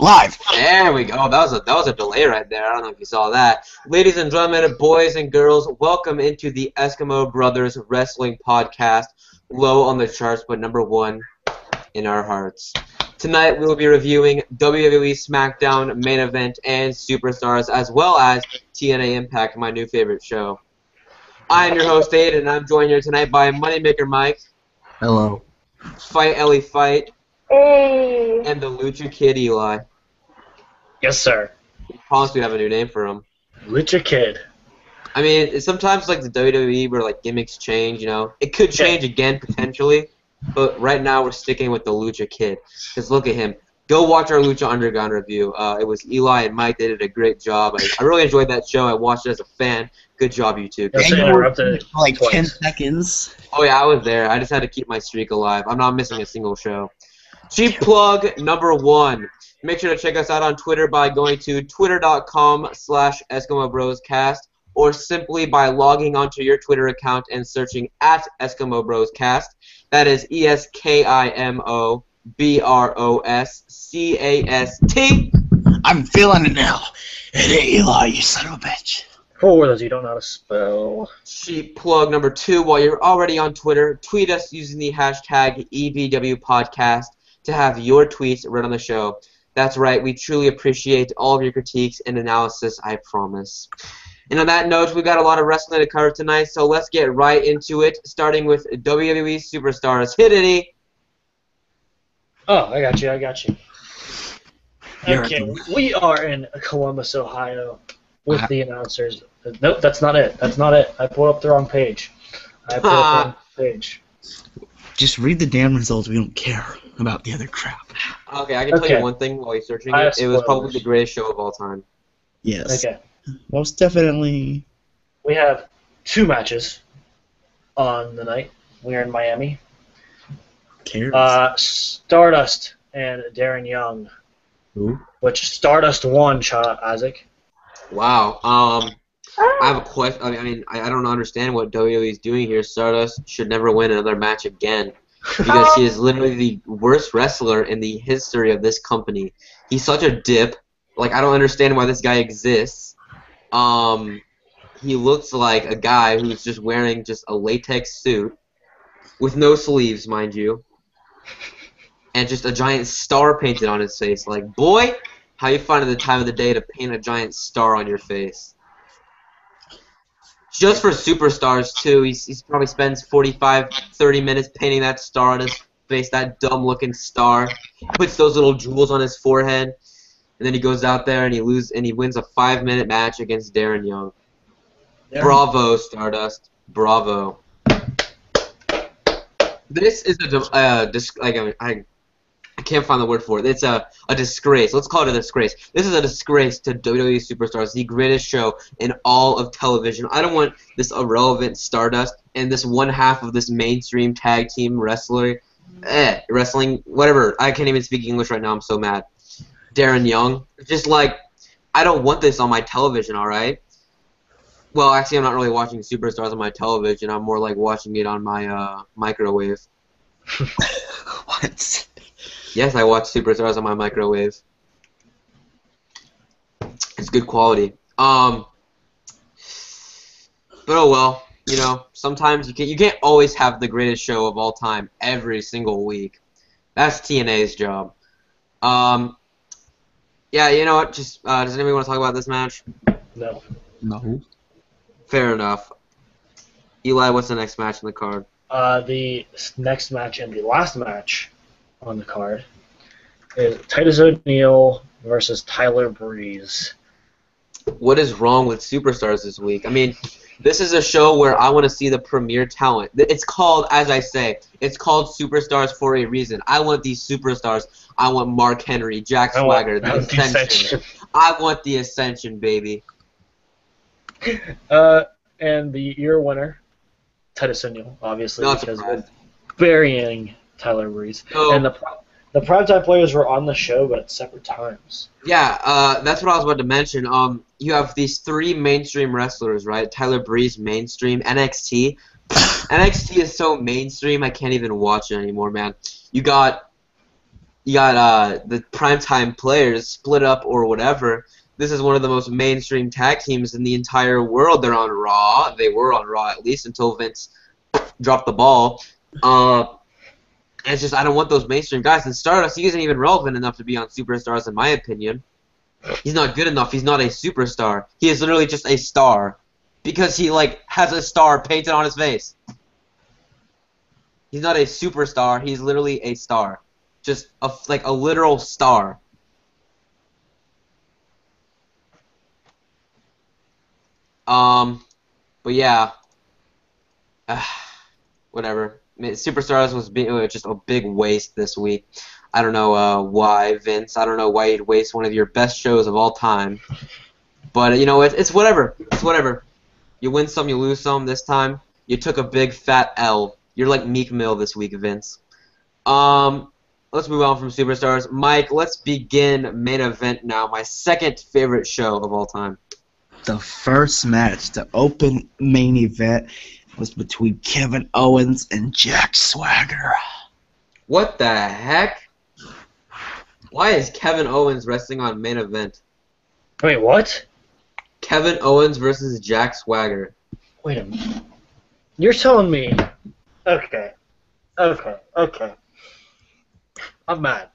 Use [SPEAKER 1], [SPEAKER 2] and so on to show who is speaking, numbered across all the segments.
[SPEAKER 1] Live.
[SPEAKER 2] There we go. That was a delay right there. I don't know if you saw that. Ladies and gentlemen, boys and girls, welcome into the Eskimo Brothers Wrestling Podcast. Low on the charts, but number one in our hearts. Tonight we will be reviewing WWE SmackDown main event and Superstars, as well as TNA iMPACT, my new favorite show. I am your host, Aiden, and I'm joined here tonight by Moneymaker Mike.
[SPEAKER 1] Hello.
[SPEAKER 2] Fight Ellie Fight.
[SPEAKER 3] Hey.
[SPEAKER 2] And the Lucha Kid Eli.
[SPEAKER 4] Yes, sir.
[SPEAKER 2] We promised we'd have a new name for him.
[SPEAKER 4] Lucha Kid.
[SPEAKER 2] I mean, sometimes like the WWE where like gimmicks change, you know. It could change again potentially, but right now we're sticking with the Lucha Kid. Because look at him. Go watch our Lucha Underground review. It was Eli and Mike. They did a great job. I really enjoyed that show. I watched it as a fan. Good job, you two.
[SPEAKER 4] Yes, interrupted
[SPEAKER 1] like
[SPEAKER 4] twice.
[SPEAKER 1] 10 seconds.
[SPEAKER 2] Oh yeah, I was there. I just had to keep my streak alive. I'm not missing a single show. Cheap plug number one. Make sure to check us out on Twitter by going to twitter.com/EskimoBrosCast or simply by logging onto your Twitter account and searching at Eskimo Bros Cast. That is EskimoBrosCast.
[SPEAKER 1] I'm feeling it now. Hey, Eli, you son of a bitch.
[SPEAKER 4] For those you don't know how to spell.
[SPEAKER 2] Cheap plug number two. While you're already on Twitter, tweet us using the hashtag EBWPodcast to have your tweets read on the show. That's right, we truly appreciate all of your critiques and analysis, I promise. And on that note, we've got a lot of wrestling to cover tonight, so let's get right into it, starting with WWE Superstars. Hit it, E.
[SPEAKER 4] Oh, I got you.
[SPEAKER 1] You're
[SPEAKER 4] Okay, we are in Columbus, Ohio, with the announcers. Nope, that's not it. I pulled up the wrong page.
[SPEAKER 1] Just read the damn results. We don't care about the other crap.
[SPEAKER 2] Okay, I can tell you one thing while you're searching it. It was probably the greatest show of all time.
[SPEAKER 1] Yes.
[SPEAKER 4] Okay.
[SPEAKER 1] Most definitely.
[SPEAKER 4] We have two matches on the night. We're in Miami.
[SPEAKER 1] Cares.
[SPEAKER 4] Stardust and Darren Young.
[SPEAKER 1] Who?
[SPEAKER 4] Which Stardust won, shout out Isaac.
[SPEAKER 2] Wow. I have a question. I mean, I don't understand what WWE is doing here. Stardust should never win another match again because she is literally the worst wrestler in the history of this company. He's such a dip. Like, I don't understand why this guy exists. He looks like a guy who's just wearing just a latex suit with no sleeves, mind you, and just a giant star painted on his face. Like, boy, how you finding the time of the day to paint a giant star on your face? Just for Superstars, too, he probably spends 45, 30 minutes painting that star on his face, that dumb-looking star. Puts those little jewels on his forehead, and then he goes out there and he wins a 5-minute match against Darren Young. Yeah. Bravo, Stardust. Bravo. This is I can't find the word for it. It's a disgrace. Let's call it a disgrace. This is a disgrace to WWE Superstars, the greatest show in all of television. I don't want this irrelevant Stardust and this one half of this mainstream tag team wrestling, whatever. I can't even speak English right now. I'm so mad. Darren Young. Just like, I don't want this on my television, alright? Well, actually, I'm not really watching Superstars on my television. I'm more like watching it on my microwave.
[SPEAKER 1] What?
[SPEAKER 2] Yes, I watch Superstars on my microwave. It's good quality. But oh well, you know, sometimes you can't always have the greatest show of all time every single week. That's TNA's job. Yeah, you know what? Just does anybody want to talk about this match?
[SPEAKER 4] No.
[SPEAKER 1] No.
[SPEAKER 2] Fair enough. Eli, what's the next match on the card?
[SPEAKER 4] The next match and the last match on the card is Titus O'Neil versus Tyler Breeze.
[SPEAKER 2] What is wrong with Superstars this week? I mean, this is a show where I want to see the premier talent. It's called, as I say, it's called Superstars for a reason. I want these superstars. I want Mark Henry, Jack Swagger, the Ascension. I want the Ascension, baby.
[SPEAKER 4] And the year winner, Titus O'Neil, obviously,
[SPEAKER 2] Not
[SPEAKER 4] because
[SPEAKER 2] surprised.
[SPEAKER 4] of burying Tyler Breeze.
[SPEAKER 2] So,
[SPEAKER 4] and the primetime players were on the show, but at separate times.
[SPEAKER 2] Yeah, that's what I was about to mention. You have these three mainstream wrestlers, right? Tyler Breeze, mainstream. NXT. NXT is so mainstream, I can't even watch it anymore, man. You got you got the primetime players split up or whatever. This is one of the most mainstream tag teams in the entire world. They're on Raw. They were on Raw at least until Vince dropped the ball. It's just I don't want those mainstream guys. And Stardust, he isn't even relevant enough to be on Superstars in my opinion. He's not good enough. He's not a superstar. He is literally just a star. Because he, like, has a star painted on his face. He's not a superstar. He's literally a star. Just, like, a literal star. But yeah. Whatever. I mean, Superstars was just a big waste this week. I don't know why, Vince. I don't know why you'd waste one of your best shows of all time. But, you know, it's whatever. It's whatever. You win some, you lose some. This time, you took a big fat L. You're like Meek Mill this week, Vince. Let's move on from Superstars. Mike, let's begin main event now. My second favorite show of all time.
[SPEAKER 1] The first match, the open main event, was between Kevin Owens and Jack Swagger.
[SPEAKER 2] What the heck? Why is Kevin Owens wrestling on main event?
[SPEAKER 4] Wait, what?
[SPEAKER 2] Kevin Owens versus Jack Swagger.
[SPEAKER 4] Wait a minute. You're telling me... Okay. I'm mad.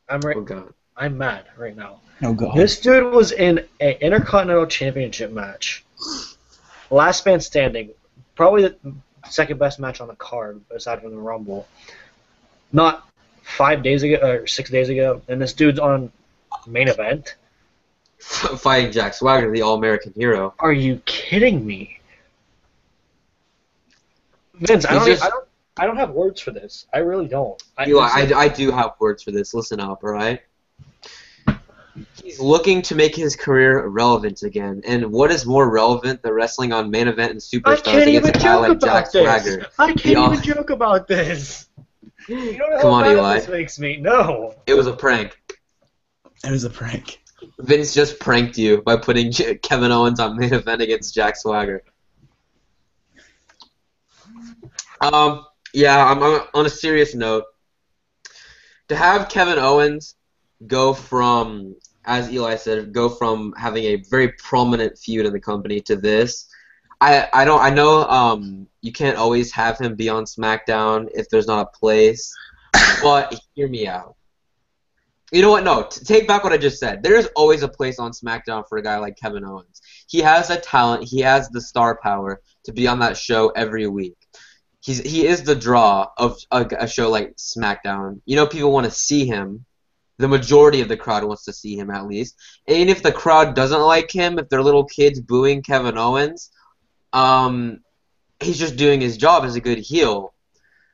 [SPEAKER 2] Oh, God.
[SPEAKER 4] I'm mad right now.
[SPEAKER 1] No go.
[SPEAKER 4] This dude was in an Intercontinental Championship match. Last man standing. Probably the second best match on the card, aside from the Rumble. Not 5 days ago, or 6 days ago, and this dude's on main event?
[SPEAKER 2] Fighting Jack Swagger, the All-American hero.
[SPEAKER 4] Are you kidding me? Vince, I don't have words for this. I really don't.
[SPEAKER 2] I do have words for this. Listen up, alright? He's looking to make his career relevant again. And what is more relevant than wrestling on main event and Superstars against a guy like Jack Swagger?
[SPEAKER 4] I can't even joke about this. You know
[SPEAKER 2] Come on,
[SPEAKER 4] how
[SPEAKER 2] Eli.
[SPEAKER 4] bad this makes me? No.
[SPEAKER 2] It was a prank.
[SPEAKER 1] It was a prank.
[SPEAKER 2] Vince just pranked you by putting Kevin Owens on main event against Jack Swagger. Yeah, I'm on a serious note. To have Kevin Owens go from, as Eli said, go from having a very prominent feud in the company to this, I know you can't always have him be on SmackDown if there's not a place, but hear me out. You know what? No, take back what I just said. There's always a place on SmackDown for a guy like Kevin Owens. He has the talent, he has the star power to be on that show every week. He is the draw of a show like SmackDown. You know, people want to see him. The majority of the crowd wants to see him, at least. And if the crowd doesn't like him, if they're little kids booing Kevin Owens, he's just doing his job as a good heel.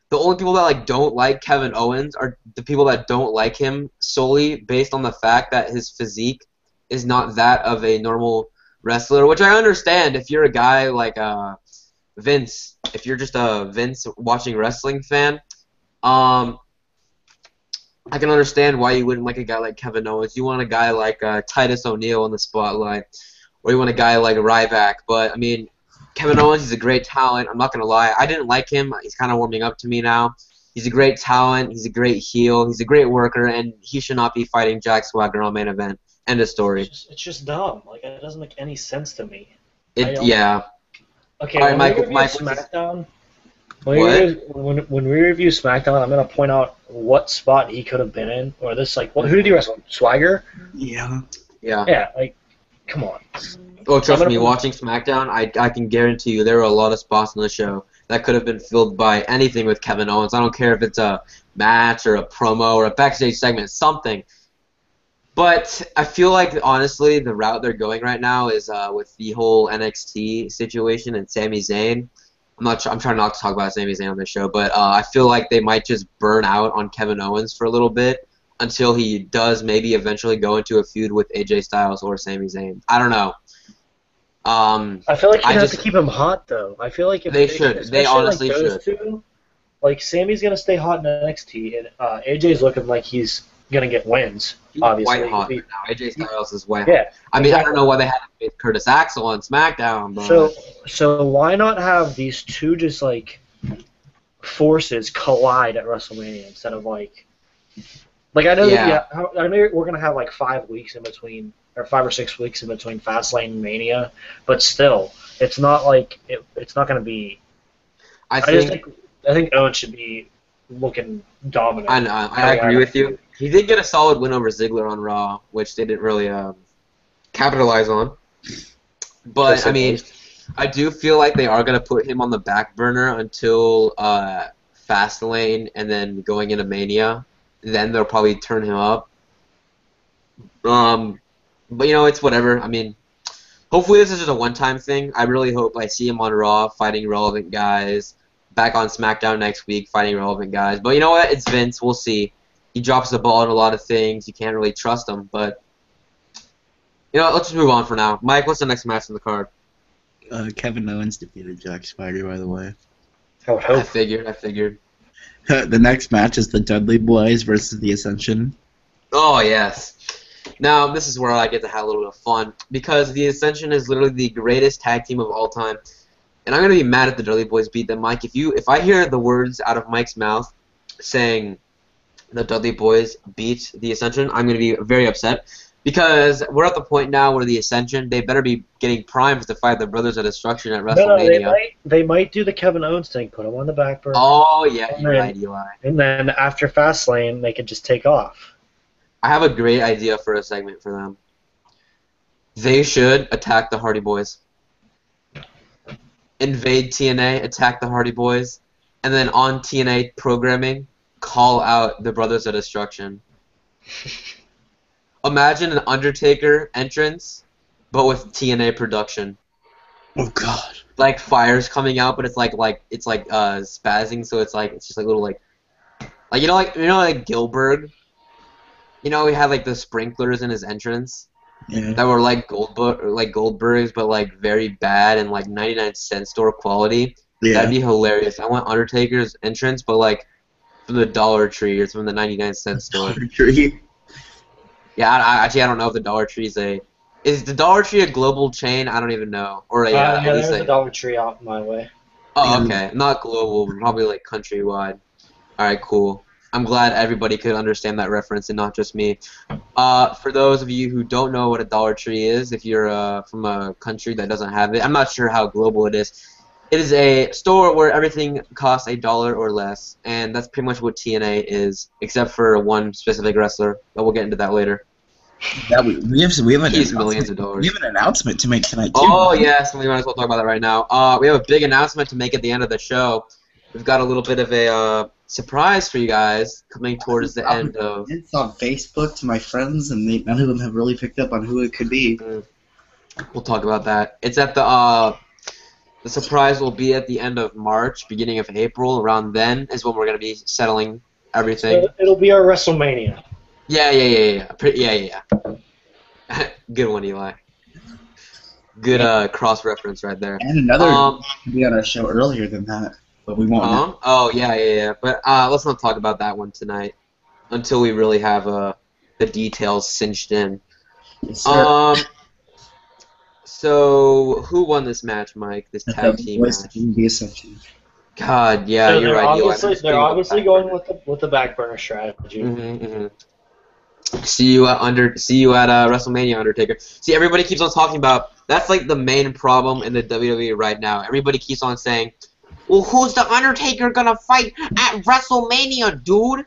[SPEAKER 2] The only people that don't like Kevin Owens are the people that don't like him solely based on the fact that his physique is not that of a normal wrestler, which I understand if you're a guy like Vince. If you're just a Vince watching wrestling fan, I can understand why you wouldn't like a guy like Kevin Owens. You want a guy like Titus O'Neil in the spotlight, or you want a guy like Ryback. But, I mean, Kevin Owens is a great talent. I'm not going to lie. I didn't like him. He's kind of warming up to me now. He's a great talent. He's a great heel. He's a great worker, and he should not be fighting Jack Swagger on main event. End of story.
[SPEAKER 4] It's just dumb. Like, it doesn't make any sense to me.
[SPEAKER 2] Yeah.
[SPEAKER 4] Okay,
[SPEAKER 2] all right,
[SPEAKER 4] when we review SmackDown, I'm going to point out what spot he could have been in, or this, like, who did he wrestle? Swagger?
[SPEAKER 1] Yeah.
[SPEAKER 4] Yeah, like, come on.
[SPEAKER 2] Oh, trust me, watching SmackDown, I can guarantee you there were a lot of spots on the show that could have been filled by anything with Kevin Owens. I don't care if it's a match or a promo or a backstage segment, something. But I feel like, honestly, the route they're going right now is with the whole NXT situation and Sami Zayn. I'm trying not to talk about Sami Zayn on this show, but I feel like they might just burn out on Kevin Owens for a little bit until he does maybe eventually go into a feud with AJ Styles or Sami Zayn. I don't know.
[SPEAKER 4] I feel like you have to keep him hot, though. I feel like if
[SPEAKER 2] they should. They honestly should.
[SPEAKER 4] Like, Sami's going to stay hot in NXT, and AJ's looking like he's going to get wins. Obviously.
[SPEAKER 2] White hot right now. AJ Styles is white
[SPEAKER 4] hot.
[SPEAKER 2] I mean, exactly. I don't know why they had to face Curtis Axel on SmackDown. But...
[SPEAKER 4] So why not have these two just, like, forces collide at WrestleMania instead of, like, Like I know
[SPEAKER 2] Yeah.
[SPEAKER 4] I know we're gonna have like 5 weeks in between, or 5 or 6 weeks in between Fastlane and Mania, but still, it's not like it's not gonna be.
[SPEAKER 2] I
[SPEAKER 4] Just
[SPEAKER 2] think
[SPEAKER 4] I think Owens should be looking dominant.
[SPEAKER 2] I agree with you. He did get a solid win over Ziggler on Raw, which they didn't really capitalize on. But I mean, I do feel like they are gonna put him on the back burner until Fastlane and then going into Mania. Then they'll probably turn him up. But it's whatever. I mean, hopefully this is just a one-time thing. I really hope I see him on Raw fighting relevant guys, back on SmackDown next week fighting relevant guys. But you know what? It's Vince. We'll see. He drops the ball in a lot of things. You can't really trust him. But let's just move on for now. Mike, what's the next match on the card?
[SPEAKER 1] Kevin Owens defeated Jack Swagger, by the way.
[SPEAKER 2] I figured.
[SPEAKER 1] The next match is the Dudley Boys versus the Ascension.
[SPEAKER 2] Oh, yes. Now, this is where I get to have a little bit of fun, because the Ascension is literally the greatest tag team of all time. And I'm going to be mad if the Dudley Boys beat them. Mike, if I hear the words out of Mike's mouth saying the Dudley Boys beat the Ascension, I'm going to be very upset. Because we're at the point now where the Ascension, they better be getting primed to fight the Brothers of Destruction at WrestleMania.
[SPEAKER 4] No, they might do the Kevin Owens thing, put him on the back burner.
[SPEAKER 2] Oh, yeah, you're right, Eli.
[SPEAKER 4] And then after Fastlane, they could just take off.
[SPEAKER 2] I have a great idea for a segment for them. They should attack the Hardy Boys. Invade TNA, attack the Hardy Boys, and then on TNA programming, call out the Brothers of Destruction. Imagine an Undertaker entrance, but with TNA production.
[SPEAKER 1] Oh God!
[SPEAKER 2] Like fire's coming out, but it's like spazzing, so it's just like little like Gilbert. He had like the sprinklers in his entrance that were like Goldberg's, but like very bad and like 99-cent store quality. Yeah. That'd be hilarious. I want Undertaker's entrance, but like from the Dollar Tree or from the 99-cent store.
[SPEAKER 1] Dollar Tree.
[SPEAKER 2] Yeah, I don't know if the Dollar Tree is the Dollar Tree a global chain? I don't even know. Or
[SPEAKER 4] there's a Dollar Tree out my way.
[SPEAKER 2] Oh, okay. Not global, probably like countrywide. All right, cool. I'm glad everybody could understand that reference and not just me. For those of you who don't know what a Dollar Tree is, if you're from a country that doesn't have it, I'm not sure how global it is. It is a store where everything costs $1 or less, and that's pretty much what TNA is, except for one specific wrestler. But we'll get into that later.
[SPEAKER 1] Yeah, we have
[SPEAKER 2] millions of dollars.
[SPEAKER 1] We have an announcement to make tonight too.
[SPEAKER 2] Oh yes, we might as well talk about that right now. We have a big announcement to make at the end of the show. We've got a little bit of a surprise for you guys coming towards the end of.
[SPEAKER 1] It's on Facebook to my friends, and none of them have really picked up on who it could be.
[SPEAKER 2] We'll talk about that. It's at the surprise will be at the end of March, beginning of April. Around then is when we're going to be settling everything.
[SPEAKER 4] So it'll be our WrestleMania.
[SPEAKER 2] Yeah. Good one, Eli. Good cross-reference right there.
[SPEAKER 1] And another to be on our show earlier than that, but we won't.
[SPEAKER 2] Oh, yeah. But let's not talk about that one tonight until we really have the details cinched in.
[SPEAKER 1] Yes, sir.
[SPEAKER 2] So, who won this match, Mike? This tag team match? God, yeah,
[SPEAKER 4] so
[SPEAKER 2] you're right.
[SPEAKER 4] They're obviously going with the back burner strategy.
[SPEAKER 2] Mm-hmm. See you at WrestleMania, Undertaker. See, everybody keeps on talking about that's like the main problem in the WWE right now. Everybody keeps on saying, "Well, who's the Undertaker gonna fight at WrestleMania, dude?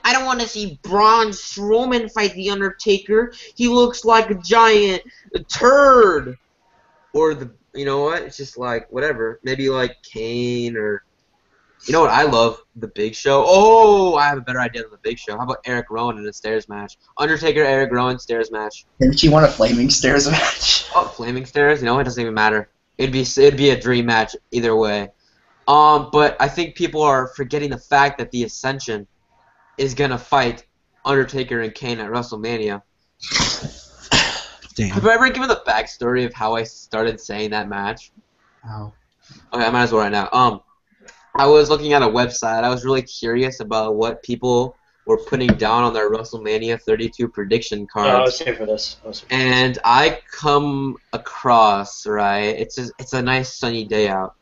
[SPEAKER 2] I don't want to see Braun Strowman fight the Undertaker. He looks like a giant turd." Or you know what? It's just like whatever. Maybe like Kane or. You know what I love? The Big Show. Oh, I have a better idea than the Big Show. How about Eric Rowan in a stairs match? Undertaker, Eric Rowan, stairs match.
[SPEAKER 1] Didn't you want a flaming stairs match?
[SPEAKER 2] Oh, flaming stairs? You know, it doesn't even matter. It'd be a dream match either way. But I think people are forgetting the fact that the Ascension is gonna fight Undertaker and Kane at WrestleMania.
[SPEAKER 1] Damn.
[SPEAKER 2] Have I ever given the backstory of how I started saying that match?
[SPEAKER 1] Oh.
[SPEAKER 2] Okay, I might as well right now. I was looking at a website. I was really curious about what people were putting down on their WrestleMania 32 prediction cards.
[SPEAKER 4] I was here for this.
[SPEAKER 2] And I come across, right, it's a nice sunny day out.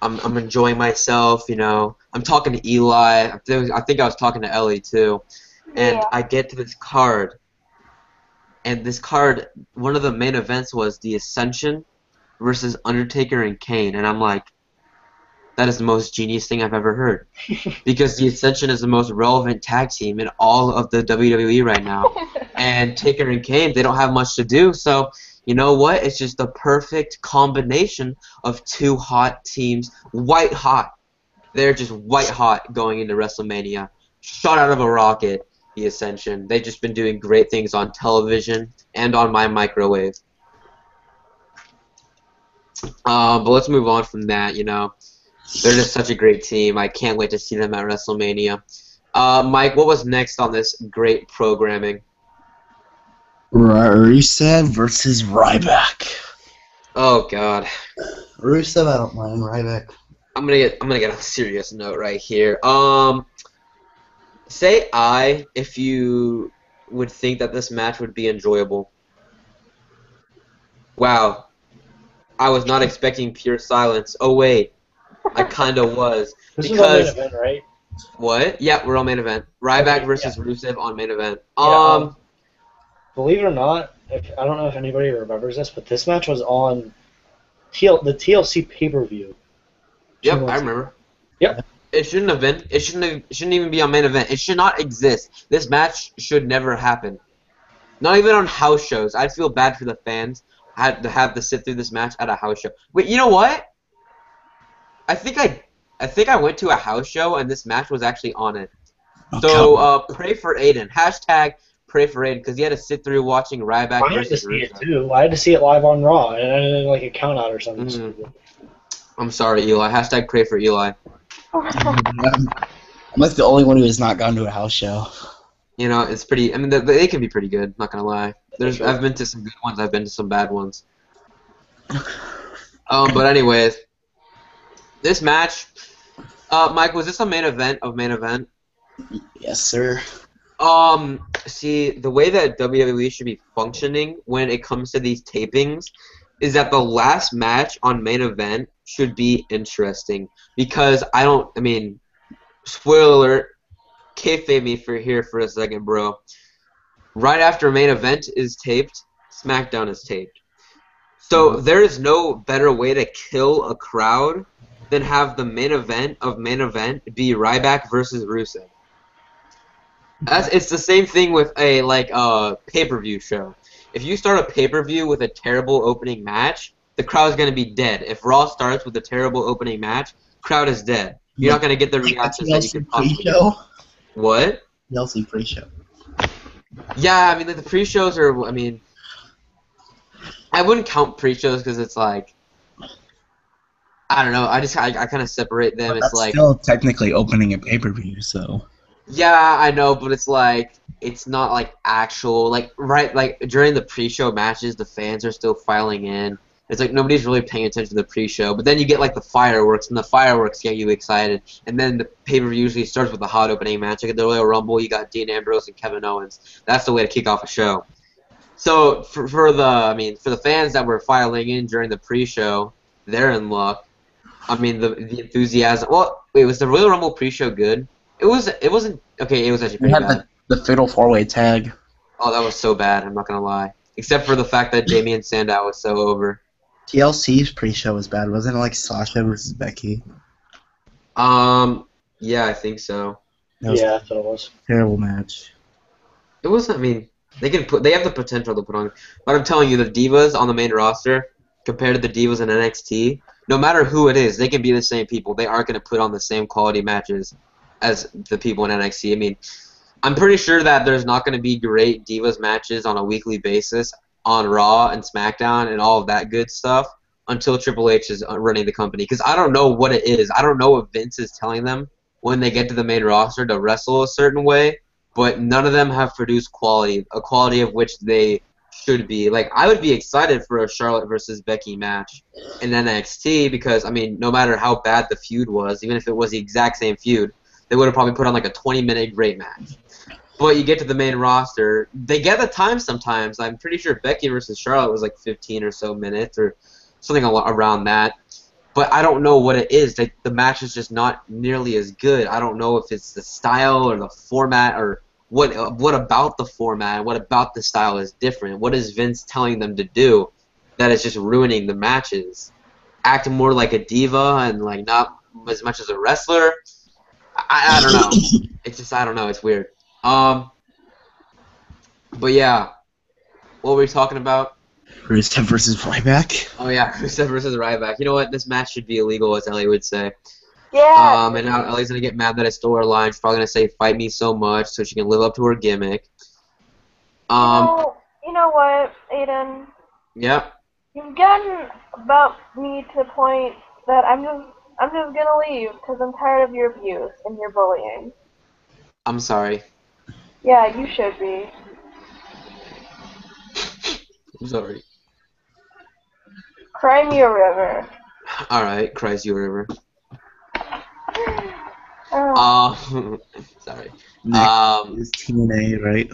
[SPEAKER 2] I'm enjoying myself, you know. I'm talking to Eli. I think I was talking to Ellie too. And
[SPEAKER 3] Yeah.
[SPEAKER 2] I get to this card, and this card, one of the main events was the Ascension versus Undertaker and Kane, and I'm like, that is the most genius thing I've ever heard. Because the Ascension is the most relevant tag team in all of the WWE right now. And Taker and Kane, they don't have much to do, so you know what? It's just the perfect combination of two hot teams, white hot. They're just white hot going into WrestleMania. Shot out of a rocket, the Ascension. They've just been doing great things on television and on my microwave. But let's move on from that, you know. They're just such a great team. I can't wait to see them at WrestleMania. Mike, what was next on this great programming?
[SPEAKER 1] Rusev versus Ryback.
[SPEAKER 2] Oh God.
[SPEAKER 1] Rusev, I don't mind. Ryback.
[SPEAKER 2] I'm gonna get on a serious note right here. Say if you would think that this match would be enjoyable. Wow. I was not expecting pure silence. Oh wait. I kinda was.
[SPEAKER 4] This
[SPEAKER 2] Because
[SPEAKER 4] is our main event, right?
[SPEAKER 2] what? Yeah, we're on main event. Ryback
[SPEAKER 4] Okay,
[SPEAKER 2] versus Rusev on main event.
[SPEAKER 4] Yeah, believe it or not, I don't know if anybody remembers this, but this match was on the TLC pay-per-view.
[SPEAKER 2] Yep, I remember.
[SPEAKER 4] Yep.
[SPEAKER 2] It shouldn't have been. It shouldn't even be on main event. It should not exist. This match should never happen. Not even on house shows. I'd feel bad for the fans had to have to sit through this match at a house show. Wait, you know what? I think I went to a house show and this match was actually on it.
[SPEAKER 1] Okay.
[SPEAKER 2] So pray for Aiden. Hashtag pray for Aiden because he had to sit through watching Ryback
[SPEAKER 4] I had to
[SPEAKER 2] versus
[SPEAKER 4] see it
[SPEAKER 2] Rusev.
[SPEAKER 4] too. I had to see it live on Raw, and I did like a count out or something.
[SPEAKER 2] Mhm. I'm sorry, Eli. Hashtag pray for Eli.
[SPEAKER 1] I'm like the only one who has not gone to a house show.
[SPEAKER 2] You know, it's pretty. I mean, they can be pretty good. Not gonna lie. I've been to some good ones. I've been to some bad ones. But anyways, this match, Mike, was this a main event of main event?
[SPEAKER 1] Yes, sir.
[SPEAKER 2] See, the way that WWE should be functioning when it comes to these tapings is that the last match on main event should be interesting because I mean, spoiler alert, kayfabe me for a second, bro. Right after main event is taped, SmackDown is taped. So there is no better way to kill a crowd than have the main event of main event be Ryback versus Rusev. It's the same thing with a pay-per-view show. If you start a pay-per-view with a terrible opening match, the crowd's gonna be dead. If Raw starts with a terrible opening match, crowd is dead. You're not gonna get the reactions that you could possibly get. What?
[SPEAKER 1] TLC pre-show.
[SPEAKER 2] Yeah, I mean, like, the pre-shows are. I mean, I wouldn't count pre-shows because it's like, I don't know. I kind of separate them.
[SPEAKER 1] But
[SPEAKER 2] It's
[SPEAKER 1] that's
[SPEAKER 2] like,
[SPEAKER 1] still technically opening a pay-per-view, so.
[SPEAKER 2] yeah, I know, but it's like, it's not like actual, like during the pre-show matches, the fans are still filing in. It's like nobody's really paying attention to the pre-show, but then you get like the fireworks, and the fireworks get you excited, and then the pay-per-view usually starts with a hot opening match. Like at the Royal Rumble, you got Dean Ambrose and Kevin Owens. That's the way to kick off a show. So for the fans that were filing in during the pre-show, they're in luck. I mean, the enthusiasm. Well, wait, was the Royal Rumble pre-show good? It wasn't okay. It was actually
[SPEAKER 1] We
[SPEAKER 2] pretty
[SPEAKER 1] had
[SPEAKER 2] bad.
[SPEAKER 1] the fatal four-way tag.
[SPEAKER 2] Oh, that was so bad. I'm not gonna lie. Except for the fact that Damien Sandow was so over.
[SPEAKER 1] TLC's pre-show was bad, wasn't it? Like Sasha versus Becky.
[SPEAKER 2] Yeah, I think so.
[SPEAKER 1] That was
[SPEAKER 4] Yeah, that's what it was.
[SPEAKER 1] a terrible match.
[SPEAKER 2] It wasn't. I mean, they have the potential to put on. But I'm telling you, the divas on the main roster compared to the divas in NXT, no matter who it is, they can be the same people. They aren't gonna put on the same quality matches as the people in NXT. I mean, I'm pretty sure that there's not going to be great Divas matches on a weekly basis on Raw and SmackDown and all of that good stuff until Triple H is running the company. Because I don't know what it is. I don't know what Vince is telling them when they get to the main roster to wrestle a certain way, but none of them have produced a quality of which they should be. Like, I would be excited for a Charlotte versus Becky match in NXT because, I mean, no matter how bad the feud was, even if it was the exact same feud, they would have probably put on like a 20-minute great match. But you get to the main roster, they get the time sometimes. I'm pretty sure Becky versus Charlotte was like 15 or so minutes or something around that. but I don't know what it is. Like, the match is just not nearly as good. I don't know if it's the style or the format or what about the format, what about the style is different. What is Vince telling them to do that is just ruining the matches? Act more like a diva and like not as much as a wrestler. I don't know. It's just I don't know. It's weird. But yeah, what were we talking about?
[SPEAKER 1] Rusev versus Ryback.
[SPEAKER 2] Oh yeah, Rusev versus Ryback. You know what? This match should be illegal, as Ellie would say.
[SPEAKER 3] Yeah.
[SPEAKER 2] And now Ellie's gonna get mad that I stole her line. She's probably gonna say "fight me so much" so she can live up to her gimmick.
[SPEAKER 3] You know what, Aiden?
[SPEAKER 2] Yep.
[SPEAKER 3] You've gotten about me to the point that I'm just gonna leave because I'm tired of your abuse and your bullying.
[SPEAKER 2] I'm sorry.
[SPEAKER 3] Yeah, you should be.
[SPEAKER 2] I'm sorry.
[SPEAKER 3] Cry me a river.
[SPEAKER 2] All right, Christ, you river. Sorry.
[SPEAKER 1] Next is TNA, right?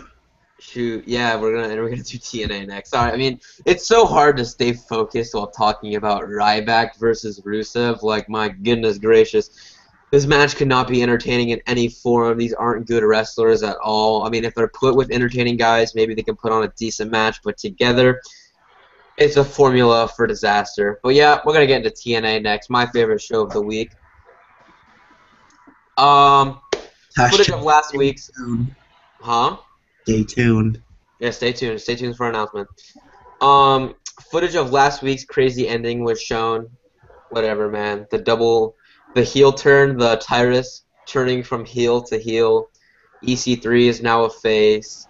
[SPEAKER 2] Shoot, yeah, we're gonna do TNA next. Sorry, I mean it's so hard to stay focused while talking about Ryback versus Rusev. Like, my goodness gracious, this match could not be entertaining in any form. These aren't good wrestlers at all. I mean, if they're put with entertaining guys, maybe they can put on a decent match, but together, it's a formula for disaster. But yeah, we're gonna get into TNA next. My favorite show of the week. Footage of last week's. Huh?
[SPEAKER 1] Stay tuned.
[SPEAKER 2] Yeah, stay tuned. Stay tuned for an announcement. Footage of last week's crazy ending was shown. Whatever, man. The heel turn, the Tyrus turning from heel to heel. EC3 is now a face.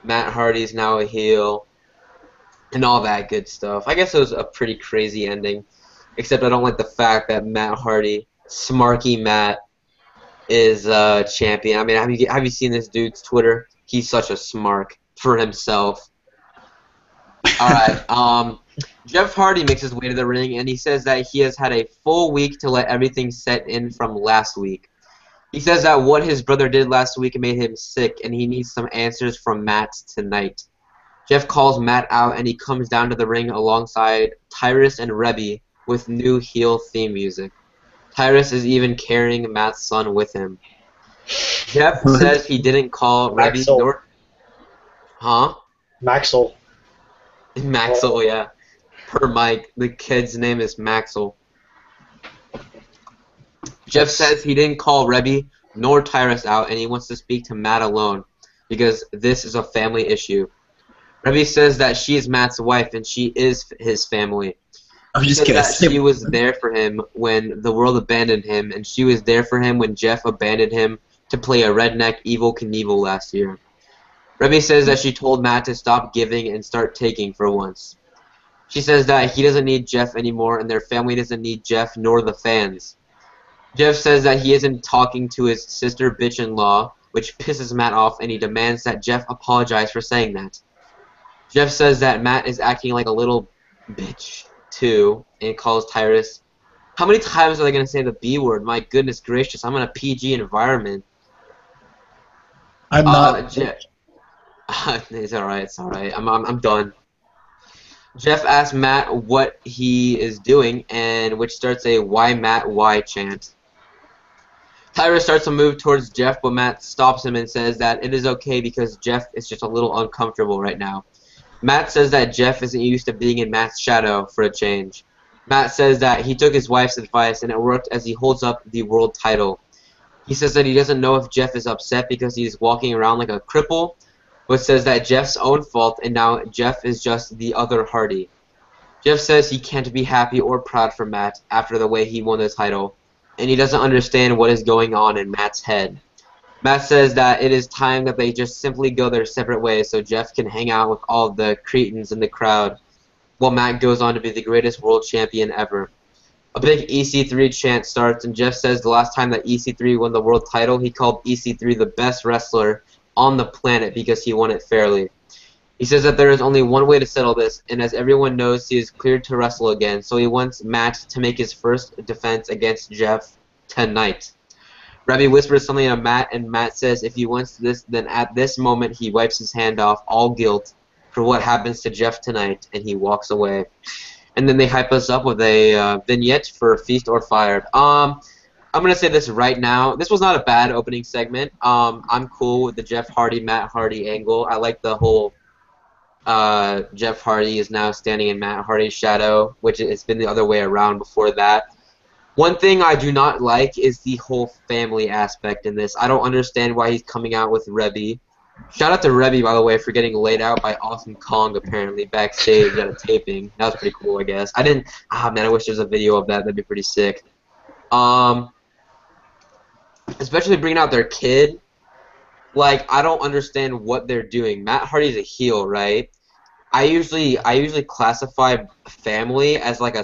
[SPEAKER 2] Matt Hardy is now a heel. And all that good stuff. I guess it was a pretty crazy ending. Except I don't like the fact that Matt Hardy, Smarky Matt, is champion. I mean, have you seen this dude's Twitter? He's such a smark for himself. Alright, Jeff Hardy makes his way to the ring, and he says that he has had a full week to let everything set in from last week. He says that what his brother did last week made him sick, and he needs some answers from Matt tonight. Jeff calls Matt out, and he comes down to the ring alongside Tyrus and Rebby with new heel theme music. Tyrus is even carrying Matt's son with him. Jeff says he didn't call Rebby nor... Huh?
[SPEAKER 4] Maxwell.
[SPEAKER 2] Maxwell, yeah. Per Mike, the kid's name is Maxwell. Jeff says he didn't call Rebby nor Tyrus out, and he wants to speak to Matt alone, because this is a family issue. Rebby says that she is Matt's wife, and she is his family.
[SPEAKER 1] I'm just
[SPEAKER 2] kidding.
[SPEAKER 1] gonna say
[SPEAKER 2] She was there for him when the world abandoned him, and she was there for him when Jeff abandoned him to play a redneck Evel Knievel last year. Rebby says that she told Matt to stop giving and start taking for once. She says that he doesn't need Jeff anymore, and their family doesn't need Jeff nor the fans. Jeff says that he isn't talking to his sister bitch-in-law, which pisses Matt off, and he demands that Jeff apologize for saying that. Jeff says that Matt is acting like a little bitch, too, and calls Tyrus. How many times are they going to say the B word? My goodness gracious, I'm in a PG environment.
[SPEAKER 1] I'm not.
[SPEAKER 2] It's alright, it's alright. I'm done. Jeff asks Matt what he is doing, and which starts a "Why Matt, why" chant. Tyrus starts to move towards Jeff, but Matt stops him and says that it is okay because Jeff is just a little uncomfortable right now. Matt says that Jeff isn't used to being in Matt's shadow for a change. Matt says that he took his wife's advice and it worked as he holds up the world title. He says that he doesn't know if Jeff is upset because he's walking around like a cripple, but says that Jeff's own fault and now Jeff is just the other Hardy. Jeff says he can't be happy or proud for Matt after the way he won the title, and he doesn't understand what is going on in Matt's head. Matt says that it is time that they just simply go their separate ways so Jeff can hang out with all the cretins in the crowd, while Matt goes on to be the greatest world champion ever. A big EC3 chant starts, and Jeff says the last time that EC3 won the world title, he called EC3 the best wrestler on the planet because he won it fairly. He says that there is only one way to settle this, and as everyone knows, he is cleared to wrestle again, so he wants Matt to make his first defense against Jeff tonight. Rebby whispers something to Matt, and Matt says if he wants this, then at this moment he wipes his hand off all guilt for what happens to Jeff tonight, and he walks away. and then they hype us up with a vignette for Feast or Fired. I'm gonna say this right now. This was not a bad opening segment. I'm cool with the Jeff Hardy, Matt Hardy angle. I like the whole Jeff Hardy is now standing in Matt Hardy's shadow, which it's been the other way around before that. One thing I do not like is the whole family aspect in this. I don't understand why he's coming out with Rebby. Shout out to Rebby, by the way, for getting laid out by Awesome Kong, apparently, backstage at a taping. That was pretty cool, I guess. I didn't... Ah, man, I wish there was a video of that. That'd be pretty sick. Especially bringing out their kid. Like, I don't understand what they're doing. Matt Hardy's a heel, right? I usually classify family as like a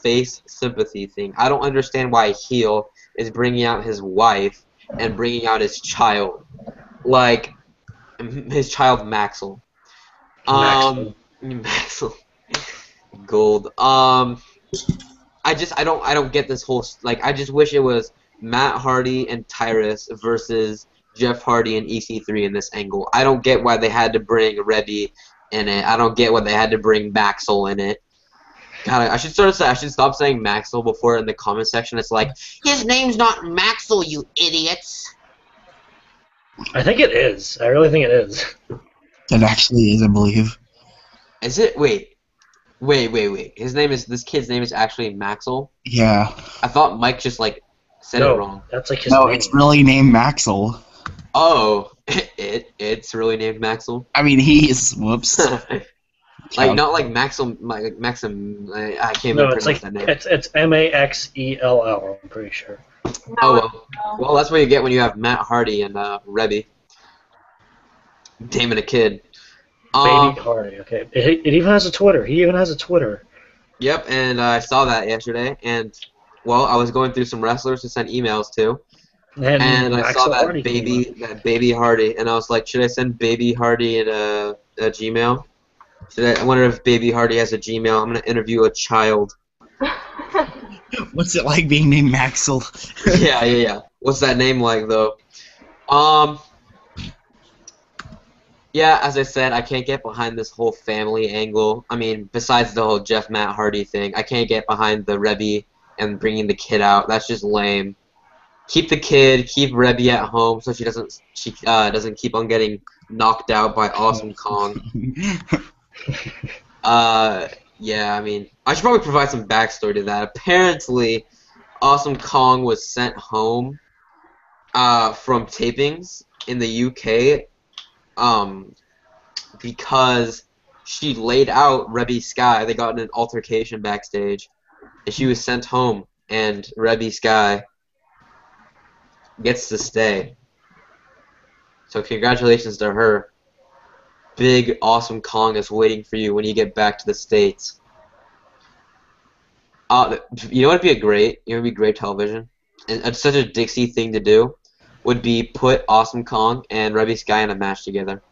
[SPEAKER 2] face sympathy thing. I don't understand why a heel is bringing out his wife and bringing out his child. Like... his child Maxwell. Maxwell. Gold. I don't get this whole I just wish it was Matt Hardy and Tyrus versus Jeff Hardy and EC3 in this angle. I don't get why they had to bring Rebby in it. I don't get why they had to bring Maxwell in it. God, I should stop saying Maxwell before in the comment section. It's like, his name's not Maxwell, you idiots.
[SPEAKER 4] I think it is. I really think it is.
[SPEAKER 1] It actually is, I believe.
[SPEAKER 2] Is it? Wait. This kid's name is actually Maxwell?
[SPEAKER 1] Yeah.
[SPEAKER 2] I thought Mike just, said it wrong.
[SPEAKER 4] That's like his
[SPEAKER 1] No,
[SPEAKER 4] name.
[SPEAKER 1] it's really named Maxwell.
[SPEAKER 2] Oh, it's really named Maxwell?
[SPEAKER 1] I mean, he's... Whoops.
[SPEAKER 2] Not like Maxim, Maxim, I can't even pronounce that name.
[SPEAKER 4] It's Maxell, I'm pretty sure.
[SPEAKER 3] No,
[SPEAKER 2] Oh, well, that's what you get when you have Matt Hardy and Rebby. Damon a kid.
[SPEAKER 4] Baby Hardy, okay. It even has a Twitter. He even has a Twitter.
[SPEAKER 2] Yep, and I saw that yesterday, and, well, I was going through some wrestlers to send emails to, and I saw that baby Hardy, and I was like, should I send Baby Hardy in a Gmail? I wonder if Baby Hardy has a Gmail. I'm going to interview a child.
[SPEAKER 1] What's it like being named Maxwell?
[SPEAKER 2] Yeah. What's that name like, though? Yeah, as I said, I can't get behind this whole family angle. I mean, besides the whole Matt Hardy thing, I can't get behind the Rebby and bringing the kid out. That's just lame. Keep the kid, keep Rebby at home so she doesn't keep on getting knocked out by Awesome Kong. Yeah, I mean, I should probably provide some backstory to that. Apparently, Awesome Kong was sent home from tapings in the UK because she laid out Rebby Sky. They got in an altercation backstage, and she was sent home, and Rebby Sky gets to stay. So congratulations to her. Big Awesome Kong is waiting for you when you get back to the States. You know what would be great television? And it's such a Dixie thing to do. Would be put Awesome Kong and Rebby Sky in a match together.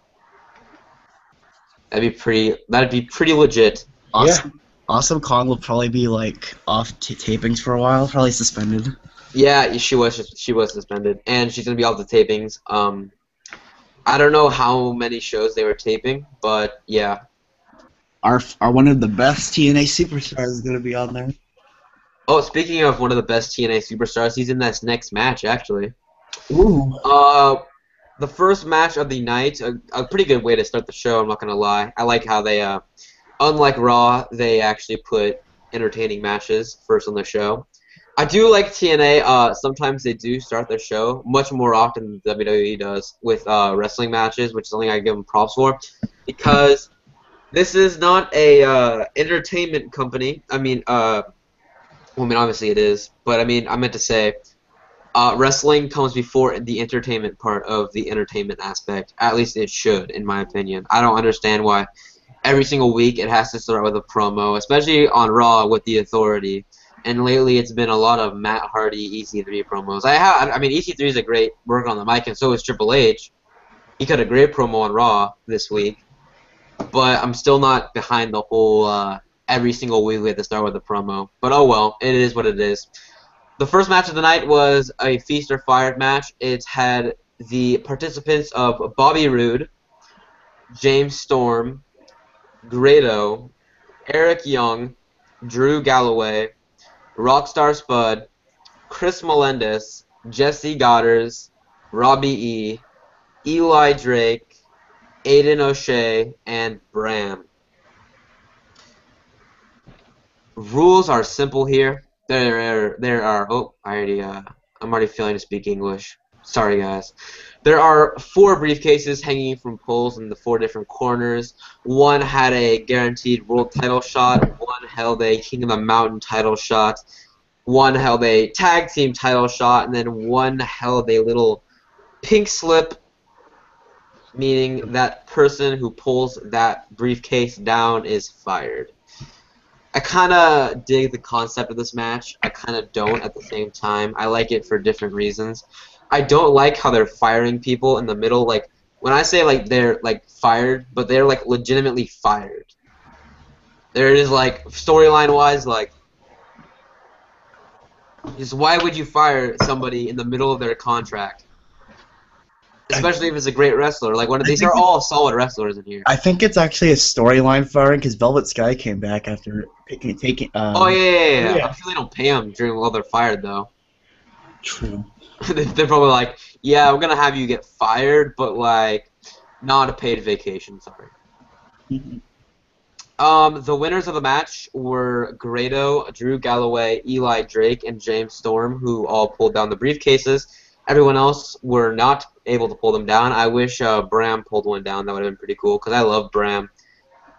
[SPEAKER 2] That'd be pretty legit.
[SPEAKER 1] Awesome Kong will probably be off tapings for a while, probably suspended.
[SPEAKER 2] Yeah, she was suspended, and she's gonna be off the tapings. I don't know how many shows they were taping, but yeah.
[SPEAKER 1] Our one of the best TNA superstars is gonna be on there.
[SPEAKER 2] Oh, speaking of one of the best TNA superstars, he's in this next match actually.
[SPEAKER 1] Ooh.
[SPEAKER 2] The first match of the night, a pretty good way to start the show. I'm not gonna lie. I like how they, unlike Raw, they actually put entertaining matches first on the show. I do like TNA. Sometimes they do start their show much more often than WWE does with wrestling matches, which is something I give them props for, because this is not a entertainment company. I mean, obviously it is, but I meant to say, wrestling comes before the entertainment part of the entertainment aspect. At least it should, in my opinion. I don't understand why every single week it has to start with a promo, especially on Raw with the Authority. And lately it's been a lot of Matt Hardy, EC3 promos. EC3 is a great worker on the mic, and so is Triple H. He cut a great promo on Raw this week. But I'm still not behind the whole every single week we have to start with a promo. But oh well, it is what it is. The first match of the night was a Feast or Fired match. It had the participants of Bobby Roode, James Storm, Grado, Eric Young, Drew Galloway, Rockstar Spud, Chris Melendez, Jesse Goddard, Robbie E., Eli Drake, Aiden O'Shea, and Bram. Rules are simple here. There are. Oh, I'm already failing to speak English. Sorry, guys. There are 4 briefcases hanging from poles in the 4 different corners. One had a guaranteed world title shot. One held a King of the Mountain title shot. One held a tag team title shot, and then one held a little pink slip, meaning that person who pulls that briefcase down is fired. I kind of dig the concept of this match. I kind of don't at the same time. I like it for different reasons. I don't like how they're firing people in the middle. Like, when I say, like, they're, like, fired, but they're, like, legitimately fired. There is, like, storyline-wise, like, just why would you fire somebody in the middle of their contract? Especially if it's a great wrestler. Like, these are all solid wrestlers in here.
[SPEAKER 1] I think it's actually a storyline firing because Velvet Sky came back after taking.
[SPEAKER 2] Oh, yeah.
[SPEAKER 4] Yeah.
[SPEAKER 2] I'm sure they don't pay them while they're fired, though.
[SPEAKER 1] True.
[SPEAKER 2] They're probably like, yeah, we're going to have you get fired, but, like, not a paid vacation, sorry. The winners of the match were Grado, Drew Galloway, Eli Drake, and James Storm, who all pulled down the briefcases. Everyone else were not able to pull them down. I wish Bram pulled one down. That would have been pretty cool, because I love Bram.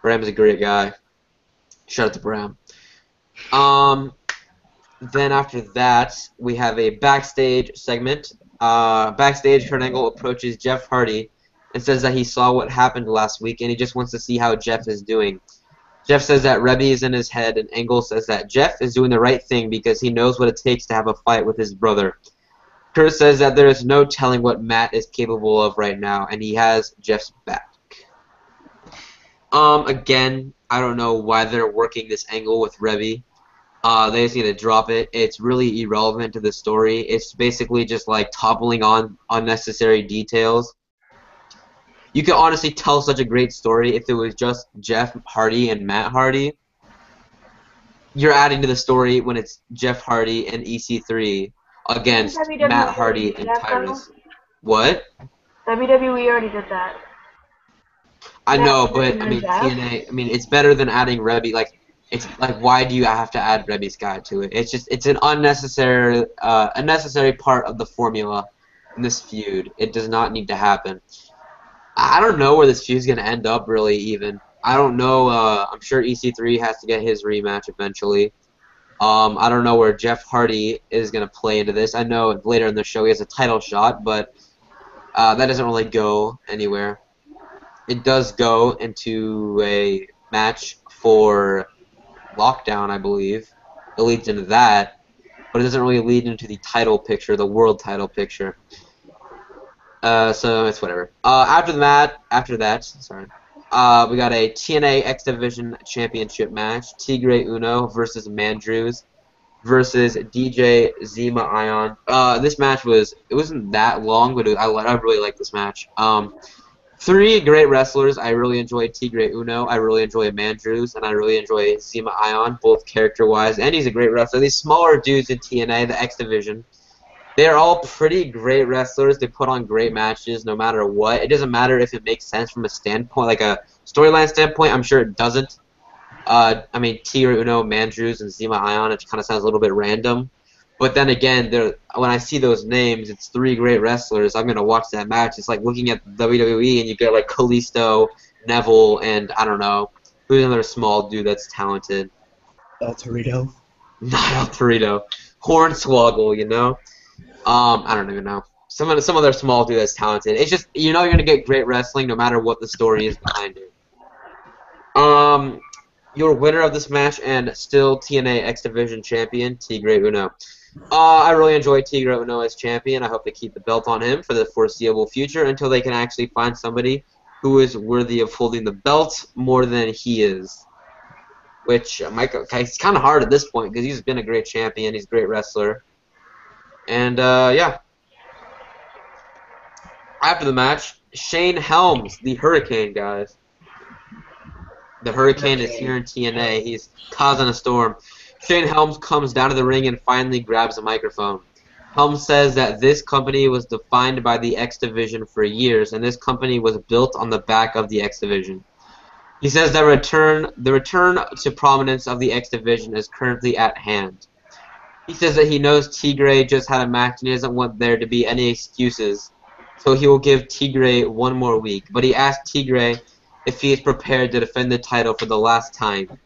[SPEAKER 2] Bram is a great guy. Shout out to Bram. Then after that, we have a backstage segment. Backstage, Kurt Angle approaches Jeff Hardy and says that he saw what happened last week, and he just wants to see how Jeff is doing. Jeff says that Rebby is in his head, and Angle says that Jeff is doing the right thing because he knows what it takes to have a fight with his brother. Kurt says that there is no telling what Matt is capable of right now, and he has Jeff's back. Again, I don't know why they're working this angle with Rebby. They just need to drop it. It's really irrelevant to the story. It's basically just like toppling on unnecessary details. You could honestly tell such a great story if it was just Jeff Hardy and Matt Hardy. You're adding to the story when it's Jeff Hardy and EC3 against
[SPEAKER 3] WWE
[SPEAKER 2] Matt Hardy and Tyrus. What?
[SPEAKER 3] WWE already did that.
[SPEAKER 2] I know, but I mean TNA. I mean, it's better than adding Rebby. Like, it's like, why do you have to add Rebby's guy to it? It's an unnecessary part of the formula in this feud. It does not need to happen. I don't know where this feud's gonna end up, really. Even I don't know. I'm sure EC3 has to get his rematch eventually. I don't know where Jeff Hardy is gonna play into this. I know later in the show he has a title shot, but that doesn't really go anywhere. It does go into a match for Lockdown, I believe. It leads into that, but it doesn't really lead into the title picture, the world title picture. So it's whatever. After that, sorry. We got a TNA X Division Championship match. Tigre Uno versus Mandrews versus DJ Zima Ion. This match wasn't that long, but I really like this match. 3 great wrestlers. I really enjoy Tigre Uno. I really enjoy Mandrews, and I really enjoy Zima Ion, both character-wise, and he's a great wrestler. These smaller dudes in TNA, the X Division, they're all pretty great wrestlers. They put on great matches no matter what. It doesn't matter if it makes sense from a standpoint, like a storyline standpoint. I'm sure it doesn't. I mean, Tigre Uno, Mandrews, and Zima Ion, it kind of sounds a little bit random. But then again, when I see those names, it's 3 great wrestlers. I'm going to watch that match. It's like looking at WWE and you get like Kalisto, Neville, and I don't know. Who's another small dude that's talented?
[SPEAKER 1] El Torito.
[SPEAKER 2] Not El Torito. Hornswoggle, you know? I don't even know. Some other small dude that's talented. It's just, you know, you're gonna get great wrestling no matter what the story is behind it. Your winner of this match and still TNA X Division champion, Tigre Uno. I really enjoy Tigre Uno as champion. I hope they keep the belt on him for the foreseeable future until they can actually find somebody who is worthy of holding the belt more than he is. Which it's kind of hard at this point because he's been a great champion. He's a great wrestler. And, yeah. After the match, Shane Helms, the Hurricane, guys. The Hurricane is here in TNA. He's causing a storm. Shane Helms comes down to the ring and finally grabs a microphone. Helms says that this company was defined by the X Division for years, and this company was built on the back of the X Division. He says that the return to prominence of the X Division is currently at hand. He says that he knows Tigre just had a match and he doesn't want there to be any excuses, so he will give Tigre one more week. But he asked Tigre if he is prepared to defend the title for the last time.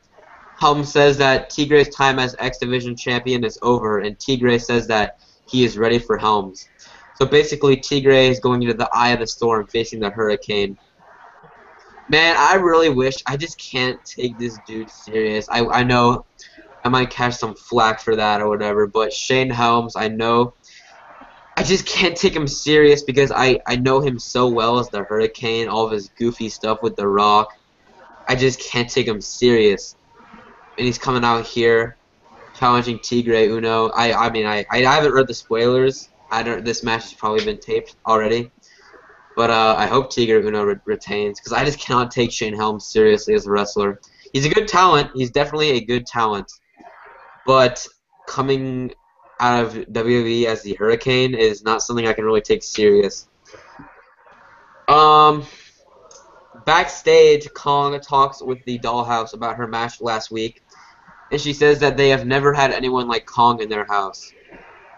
[SPEAKER 2] Helms says that Tigre's time as X Division champion is over, and Tigre says that he is ready for Helms. So basically, Tigre is going into the eye of the storm, facing the Hurricane. Man, I really wish. I just can't take this dude serious. I know I might catch some flack for that or whatever, but Shane Helms, I know. I just can't take him serious because I know him so well as the Hurricane, all of his goofy stuff with The Rock. I just can't take him serious. And he's coming out here challenging Tigre Uno. I mean, I haven't read the spoilers. This match has probably been taped already. But I hope Tigre Uno retains, because I just cannot take Shane Helms seriously as a wrestler. He's a good talent. He's definitely a good talent. But coming out of WWE as the Hurricane is not something I can really take serious. Backstage, Kong talks with the Dollhouse about her match last week, and she says that they have never had anyone like Kong in their house.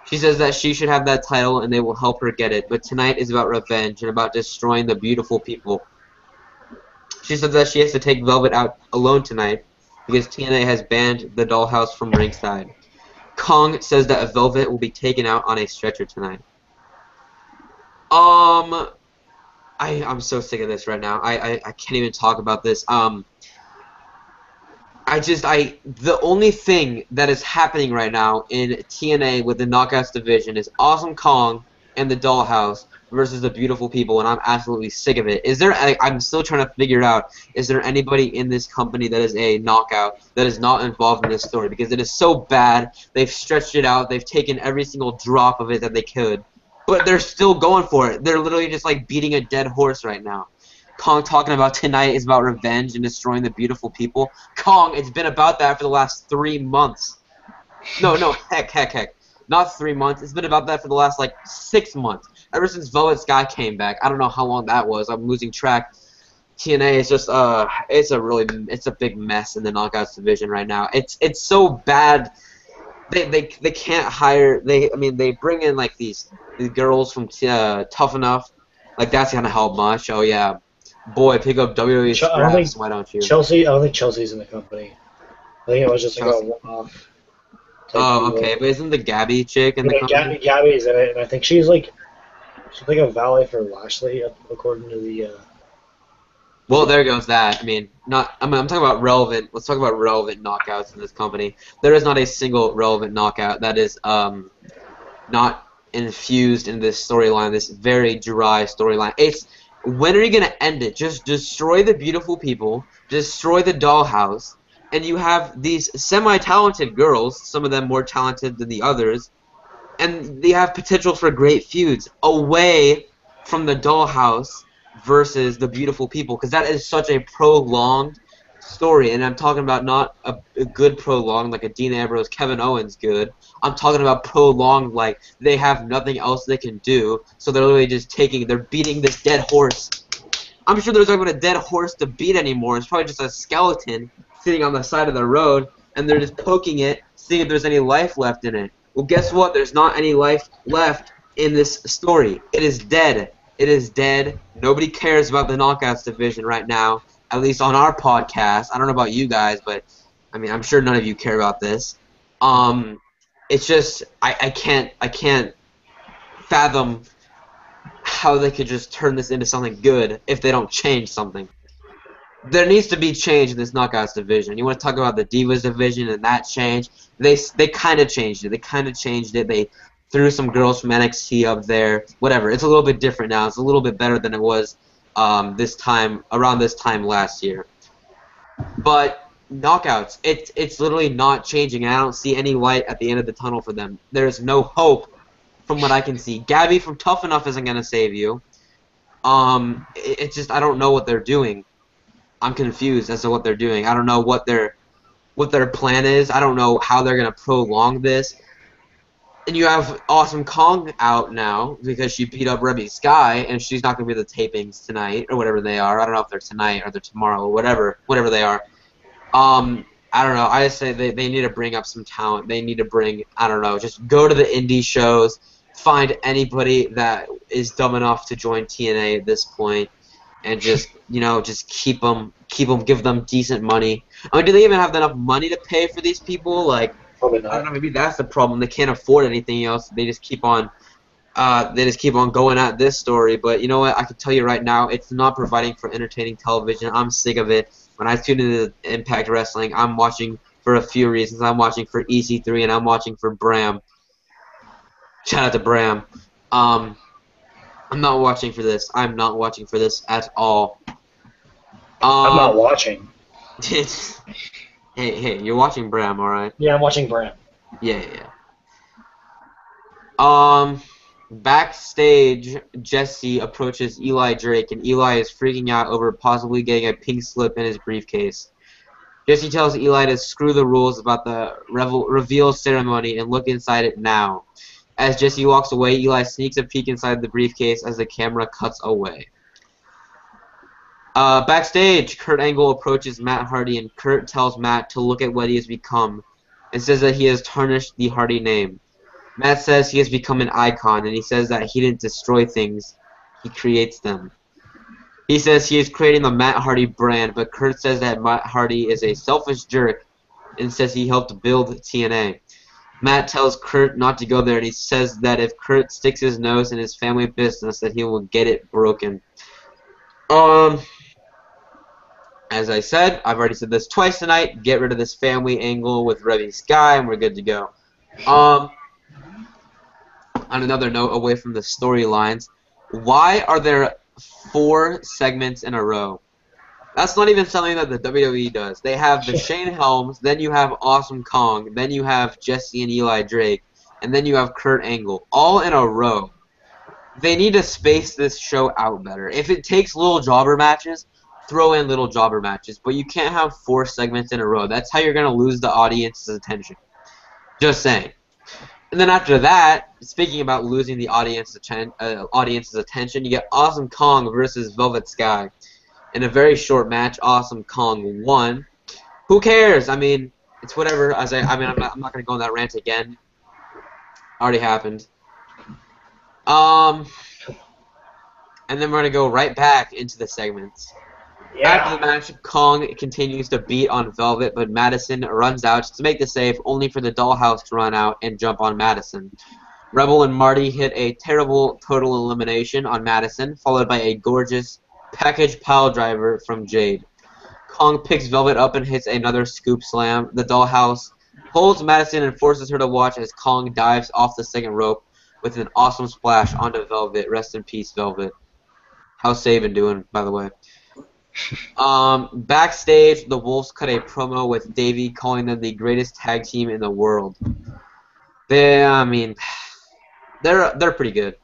[SPEAKER 2] She says that she should have that title and they will help her get it, but tonight is about revenge and about destroying the beautiful people. She says that she has to take Velvet out alone tonight because TNA has banned the Dollhouse from ringside. Kong says that Velvet will be taken out on a stretcher tonight. I'm so sick of this right now. I can't even talk about this. The only thing that is happening right now in TNA with the Knockouts division is Awesome Kong and the Dollhouse versus the Beautiful People, and I'm absolutely sick of it. I'm still trying to figure out, is there anybody in this company that is a knockout that is not involved in this story? Because it is so bad. They've stretched it out. They've taken every single drop of it that they could. But they're still going for it. They're literally just like beating a dead horse right now. Kong talking about tonight is about revenge and destroying the beautiful people. Kong, it's been about that for the last 3 months. No, heck. Not 3 months. It's been about that for the last, 6 months. Ever since Velvet Sky came back. I don't know how long that was. I'm losing track. TNA is just, it's a big mess in the Knockouts division right now. It's so bad. They can't hire, they bring in, these girls from Tough Enough. That's gonna help much. Oh, yeah. Boy, pick up WWE scraps, why don't you?
[SPEAKER 4] I don't think Chelsea's in the company. I think it was just a one-off.
[SPEAKER 2] Oh, okay, but isn't the Gabby chick in the company?
[SPEAKER 4] Gabby's in it, and I think she's like a valet for Lashley, according to the.
[SPEAKER 2] Well, there goes that. I'm talking about relevant. Let's talk about relevant knockouts in this company. There is not a single relevant knockout that is not infused in this storyline. This very dry storyline. When are you gonna end it? Just destroy the beautiful people, destroy the Dollhouse, and you have these semi-talented girls, some of them more talented than the others, and they have potential for great feuds away from the Dollhouse versus the beautiful people, because that is such a prolonged story, and I'm talking about not a good prolonged like a Dean Ambrose, Kevin Owens good. I'm talking about prolonged like they have nothing else they can do, so they're literally just they're beating this dead horse. I'm sure there's not even a dead horse to beat anymore. It's probably just a skeleton sitting on the side of the road, and they're just poking it, seeing if there's any life left in it. Well, guess what? There's not any life left in this story. It is dead. It is dead. Nobody cares about the Knockouts division right now, at least on our podcast. I don't know about you guys, but I'm sure none of you care about this. It's just I can't fathom how they could just turn this into something good if they don't change something. There needs to be change in this Knockouts division. You want to talk about the Divas division and that change? They kind of changed it. They threw some girls from NXT up there. Whatever. It's a little bit different now. It's a little bit better than it was around this time last year. But Knockouts, it's literally not changing. I don't see any light at the end of the tunnel for them. There's no hope from what I can see. Gabby from Tough Enough isn't gonna save you. It's just I don't know what they're doing. I'm confused as to what they're doing. I don't know what their plan is. I don't know how they're gonna prolong this. And you have Awesome Kong out now because she beat up Reby Sky, and she's not gonna be at the tapings tonight or whatever they are. I don't know if they're tonight or they're tomorrow or whatever they are. I don't know. I just say they need to bring up some talent. They need to bring, I don't know, just go to the indie shows, find anybody that is dumb enough to join TNA at this point, and just, just keep them, give them decent money. I mean, do they even have enough money to pay for these people? Like,
[SPEAKER 4] Probably
[SPEAKER 2] I
[SPEAKER 4] not.
[SPEAKER 2] don't know. Maybe that's the problem. They can't afford anything else. They just keep on going at this story. But you know what? I can tell you right now, it's not providing for entertaining television. I'm sick of it. When I tune into Impact Wrestling, I'm watching for a few reasons. I'm watching for EC3 and I'm watching for Bram. Shout out to Bram. I'm not watching for this. I'm not watching for this at all.
[SPEAKER 4] I'm not watching.
[SPEAKER 2] Hey, you're watching Bram, all right?
[SPEAKER 4] Yeah, I'm watching Bram.
[SPEAKER 2] Yeah. Backstage, Jesse approaches Eli Drake, and Eli is freaking out over possibly getting a pink slip in his briefcase. Jesse tells Eli to screw the rules about the reveal ceremony and look inside it now. As Jesse walks away, Eli sneaks a peek inside the briefcase as the camera cuts away. Backstage, Kurt Angle approaches Matt Hardy, and Kurt tells Matt to look at what he has become and says that he has tarnished the Hardy name. Matt says he has become an icon, and he says that he didn't destroy things, he creates them. He says he is creating the Matt Hardy brand, but Kurt says that Matt Hardy is a selfish jerk and says he helped build TNA. Matt tells Kurt not to go there, and he says that if Kurt sticks his nose in his family business, that he will get it broken. As I said, I've already said this twice tonight, get rid of this family angle with Reby Sky, and we're good to go. On another note, away from the storylines, why are there 4 segments in a row? That's not even something that the WWE does. They have the Shane Helms, then you have Awesome Kong, then you have Jesse and Eli Drake, and then you have Kurt Angle, all in a row. They need to space this show out better. If it takes little jobber matches, throw in little jobber matches, but you can't have 4 segments in a row. That's how you're going to lose the audience's attention. Just saying. And then after that, speaking about losing the audience's attention, you get Awesome Kong versus Velvet Sky. In a very short match, Awesome Kong won. Who cares? I mean, it's whatever. I'm not going to go on that rant again. Already happened. And then we're going to go right back into the segments.
[SPEAKER 4] Yeah.
[SPEAKER 2] After the match, Kong continues to beat on Velvet, but Madison runs out to make the save, only for the dollhouse to run out and jump on Madison. Rebel and Marty hit a terrible total elimination on Madison, followed by a gorgeous package pile driver from Jade. Kong picks Velvet up and hits another scoop slam. The dollhouse holds Madison and forces her to watch as Kong dives off the second rope with an awesome splash onto Velvet. Rest in peace, Velvet. How's Saban doing, by the way? Backstage, the Wolves cut a promo with Davey calling them the greatest tag team in the world. They're pretty good.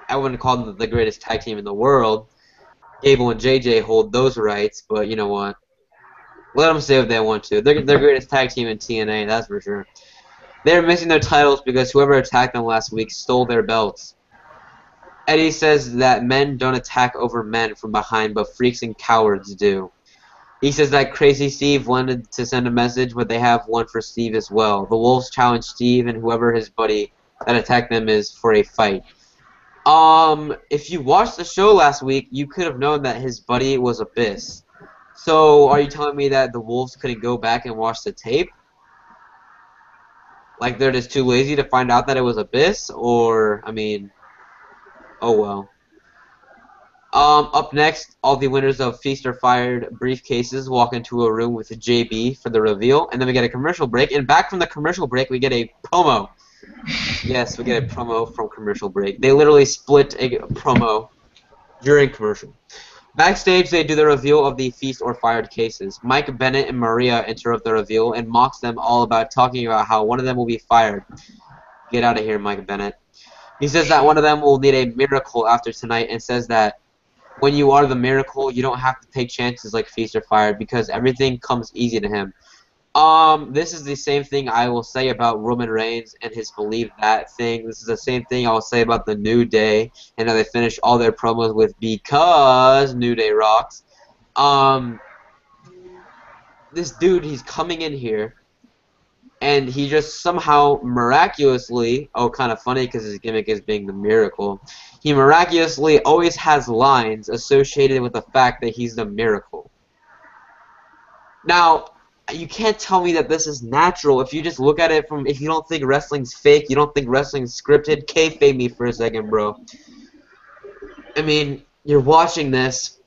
[SPEAKER 2] I wouldn't call them the greatest tag team in the world. Gable and JJ hold those rights, but you know what? Let them say what they want to. They're the greatest tag team in TNA, that's for sure. They're missing their titles because whoever attacked them last week stole their belts. Eddie says that men don't attack over men from behind, but freaks and cowards do. He says that Crazy Steve wanted to send a message, but they have one for Steve as well. The Wolves challenge Steve and whoever his buddy that attacked them is for a fight. If you watched the show last week, you could have known that his buddy was Abyss. So, are you telling me that the Wolves couldn't go back and watch the tape? Like they're just too lazy to find out that it was Abyss? Or, oh well. Up next, all the winners of Feast or Fired briefcases walk into a room with JB for the reveal, and then we get a commercial break, and back from the commercial break, we get a promo. Yes, we get a promo from commercial break. They literally split a promo during commercial. Backstage, they do the reveal of the Feast or Fired cases. Mike Bennett and Maria interrupt the reveal and mocks them all about talking about how one of them will be fired. Get out of here, Mike Bennett. He says that one of them will need a miracle after tonight and says that when you are the Miracle, you don't have to take chances like Feast or Fire because everything comes easy to him. This is the same thing I will say about Roman Reigns and his Believe That thing. This is the same thing I will say about the New Day and how they finish all their promos with because New Day rocks. This dude, he's coming in here and he just somehow miraculously, kind of funny because his gimmick is being the Miracle, he miraculously always has lines associated with the fact that he's the Miracle. Now, you can't tell me that this is natural if you just look at it from, if you don't think wrestling's fake, you don't think wrestling's scripted, kayfabe me for a second, bro. I mean, you're watching this,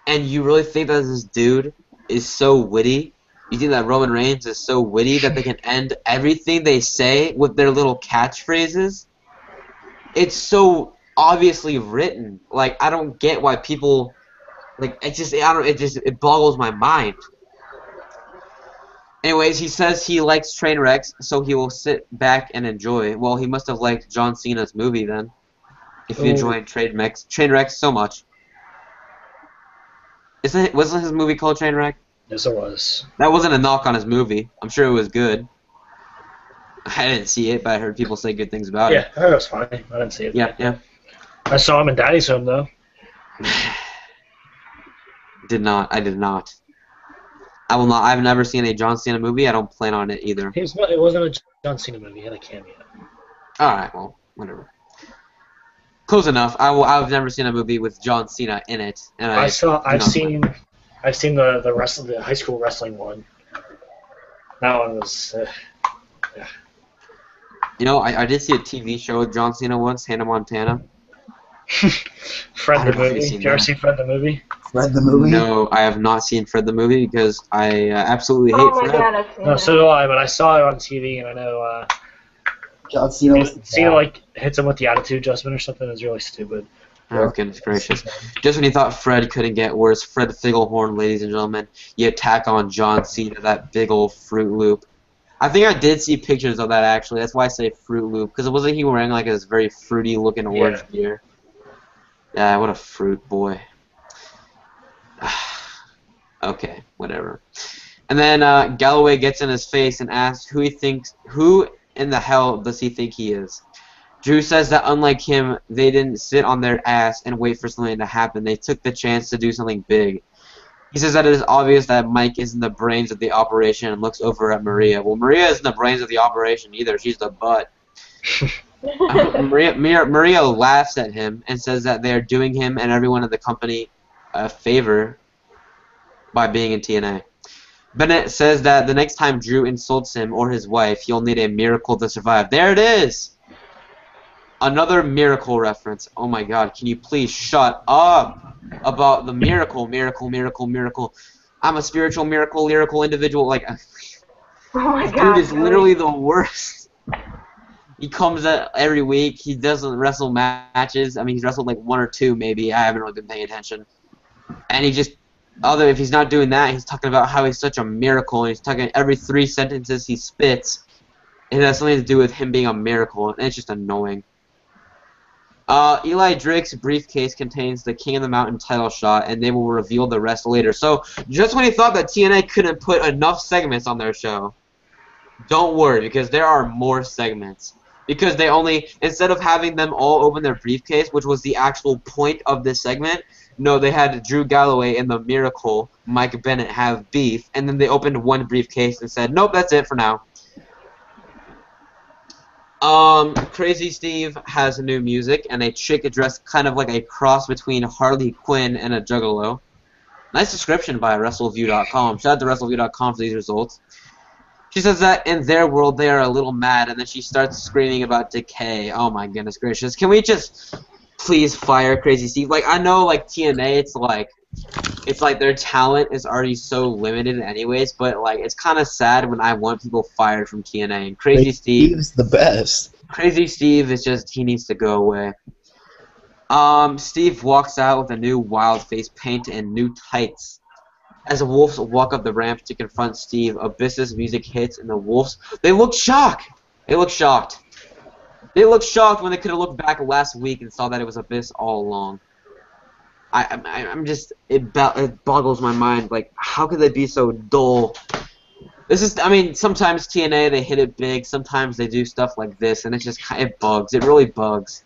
[SPEAKER 2] and you really think that this dude is so witty? You think that Roman Reigns is so witty that they can end everything they say with their little catchphrases? It's so obviously written. Like, I don't get why people, like, it boggles my mind. Anyways, he says he likes train wrecks, so he will sit back and enjoy. Well, he must have liked John Cena's movie then, if he enjoyed train wrecks so much. Wasn't his movie called Trainwreck?
[SPEAKER 4] Yes, it was.
[SPEAKER 2] That wasn't a knock on his movie. I'm sure it was good. I didn't see it, but I heard people say good things about it.
[SPEAKER 4] Yeah, I heard it was fine. I didn't see it.
[SPEAKER 2] Yeah.
[SPEAKER 4] I saw him in Daddy's Home, though.
[SPEAKER 2] I did not. I will not. I've never seen a John Cena movie. I don't plan on it either.
[SPEAKER 4] It wasn't a John Cena movie. He had a cameo.
[SPEAKER 2] Alright, well, whatever. Close enough. I've never seen a movie with John Cena in it. And
[SPEAKER 4] I've seen the high school wrestling one. That one was. Yeah.
[SPEAKER 2] You know, I did see a TV show with John Cena once, Hannah Montana.
[SPEAKER 4] Fred the movie. Did you ever see Fred the movie?
[SPEAKER 1] Fred the movie?
[SPEAKER 2] No, I have not seen Fred the movie because I absolutely hate Fred.
[SPEAKER 3] God, I've seen
[SPEAKER 4] No,
[SPEAKER 3] it.
[SPEAKER 4] so do I. But I saw it on TV, and I know
[SPEAKER 1] John Cena was
[SPEAKER 4] Cena like hits him with the attitude adjustment or something. It's really stupid.
[SPEAKER 2] Oh, goodness gracious. Just when you thought Fred couldn't get worse, Fred Figglehorn, ladies and gentlemen, you attack on John Cena, that big old Fruit Loop. I think I did see pictures of that, actually. That's why I say Fruit Loop, because wasn't he wearing like this very fruity-looking orange gear? Yeah, what a fruit boy. Okay, whatever. And then Galloway gets in his face and asks who in the hell does he think he is? Drew says that unlike him, they didn't sit on their ass and wait for something to happen. They took the chance to do something big. He says that it is obvious that Mike isn't the brains of the operation and looks over at Maria. Well, Maria isn't the brains of the operation either. She's the butt. Maria laughs at him and says that they are doing him and everyone in the company a favor by being in TNA. Bennett says that the next time Drew insults him or his wife, he'll need a miracle to survive. There it is! Another miracle reference. Oh my god, can you please shut up about the miracle. I'm a spiritual miracle, lyrical individual. Like,
[SPEAKER 3] Oh my
[SPEAKER 2] this
[SPEAKER 3] God.
[SPEAKER 2] dude is literally the worst. He comes out every week. He doesn't wrestle matches. I mean, he's wrestled like one or two maybe. I haven't really been paying attention. And he just, if he's not doing that, he's talking about how he's such a miracle. And he's talking every 3 sentences he spits. It has something to do with him being a miracle. And it's just annoying. Eli Drake's briefcase contains the King of the Mountain title shot, and they will reveal the rest later. So, just when you thought that TNA couldn't put enough segments on their show, don't worry, because there are more segments. Because they only, instead of having them all open their briefcase, which was the actual point of this segment, no, they had Drew Galloway and the Miracle, Mike Bennett, have beef, and then they opened one briefcase and said, nope, that's it for now. Crazy Steve has new music and a chick dressed kind of like a cross between Harley Quinn and a Juggalo. Nice description by WrestleView.com. Shout out to WrestleView.com for these results. She says that in their world they are a little mad, and then she starts screaming about decay. Oh my goodness gracious. Can we just please fire Crazy Steve? Like, I know, like, TNA, it's like their talent is already so limited anyways, but like it's kind of sad when I want people fired from TNA. And Crazy Steve's
[SPEAKER 1] the best.
[SPEAKER 2] Crazy Steve is just, he needs to go away. Steve walks out with a new wild face paint and new tights. As the Wolves walk up the ramp to confront Steve, Abyss's music hits and the Wolves, they look shocked. They look shocked when they could have looked back last week and saw that it was Abyss all along. it boggles my mind. Like, how could they be so dull? This is, I mean, sometimes TNA, they hit it big. Sometimes they do stuff like this, and it bugs. It really bugs.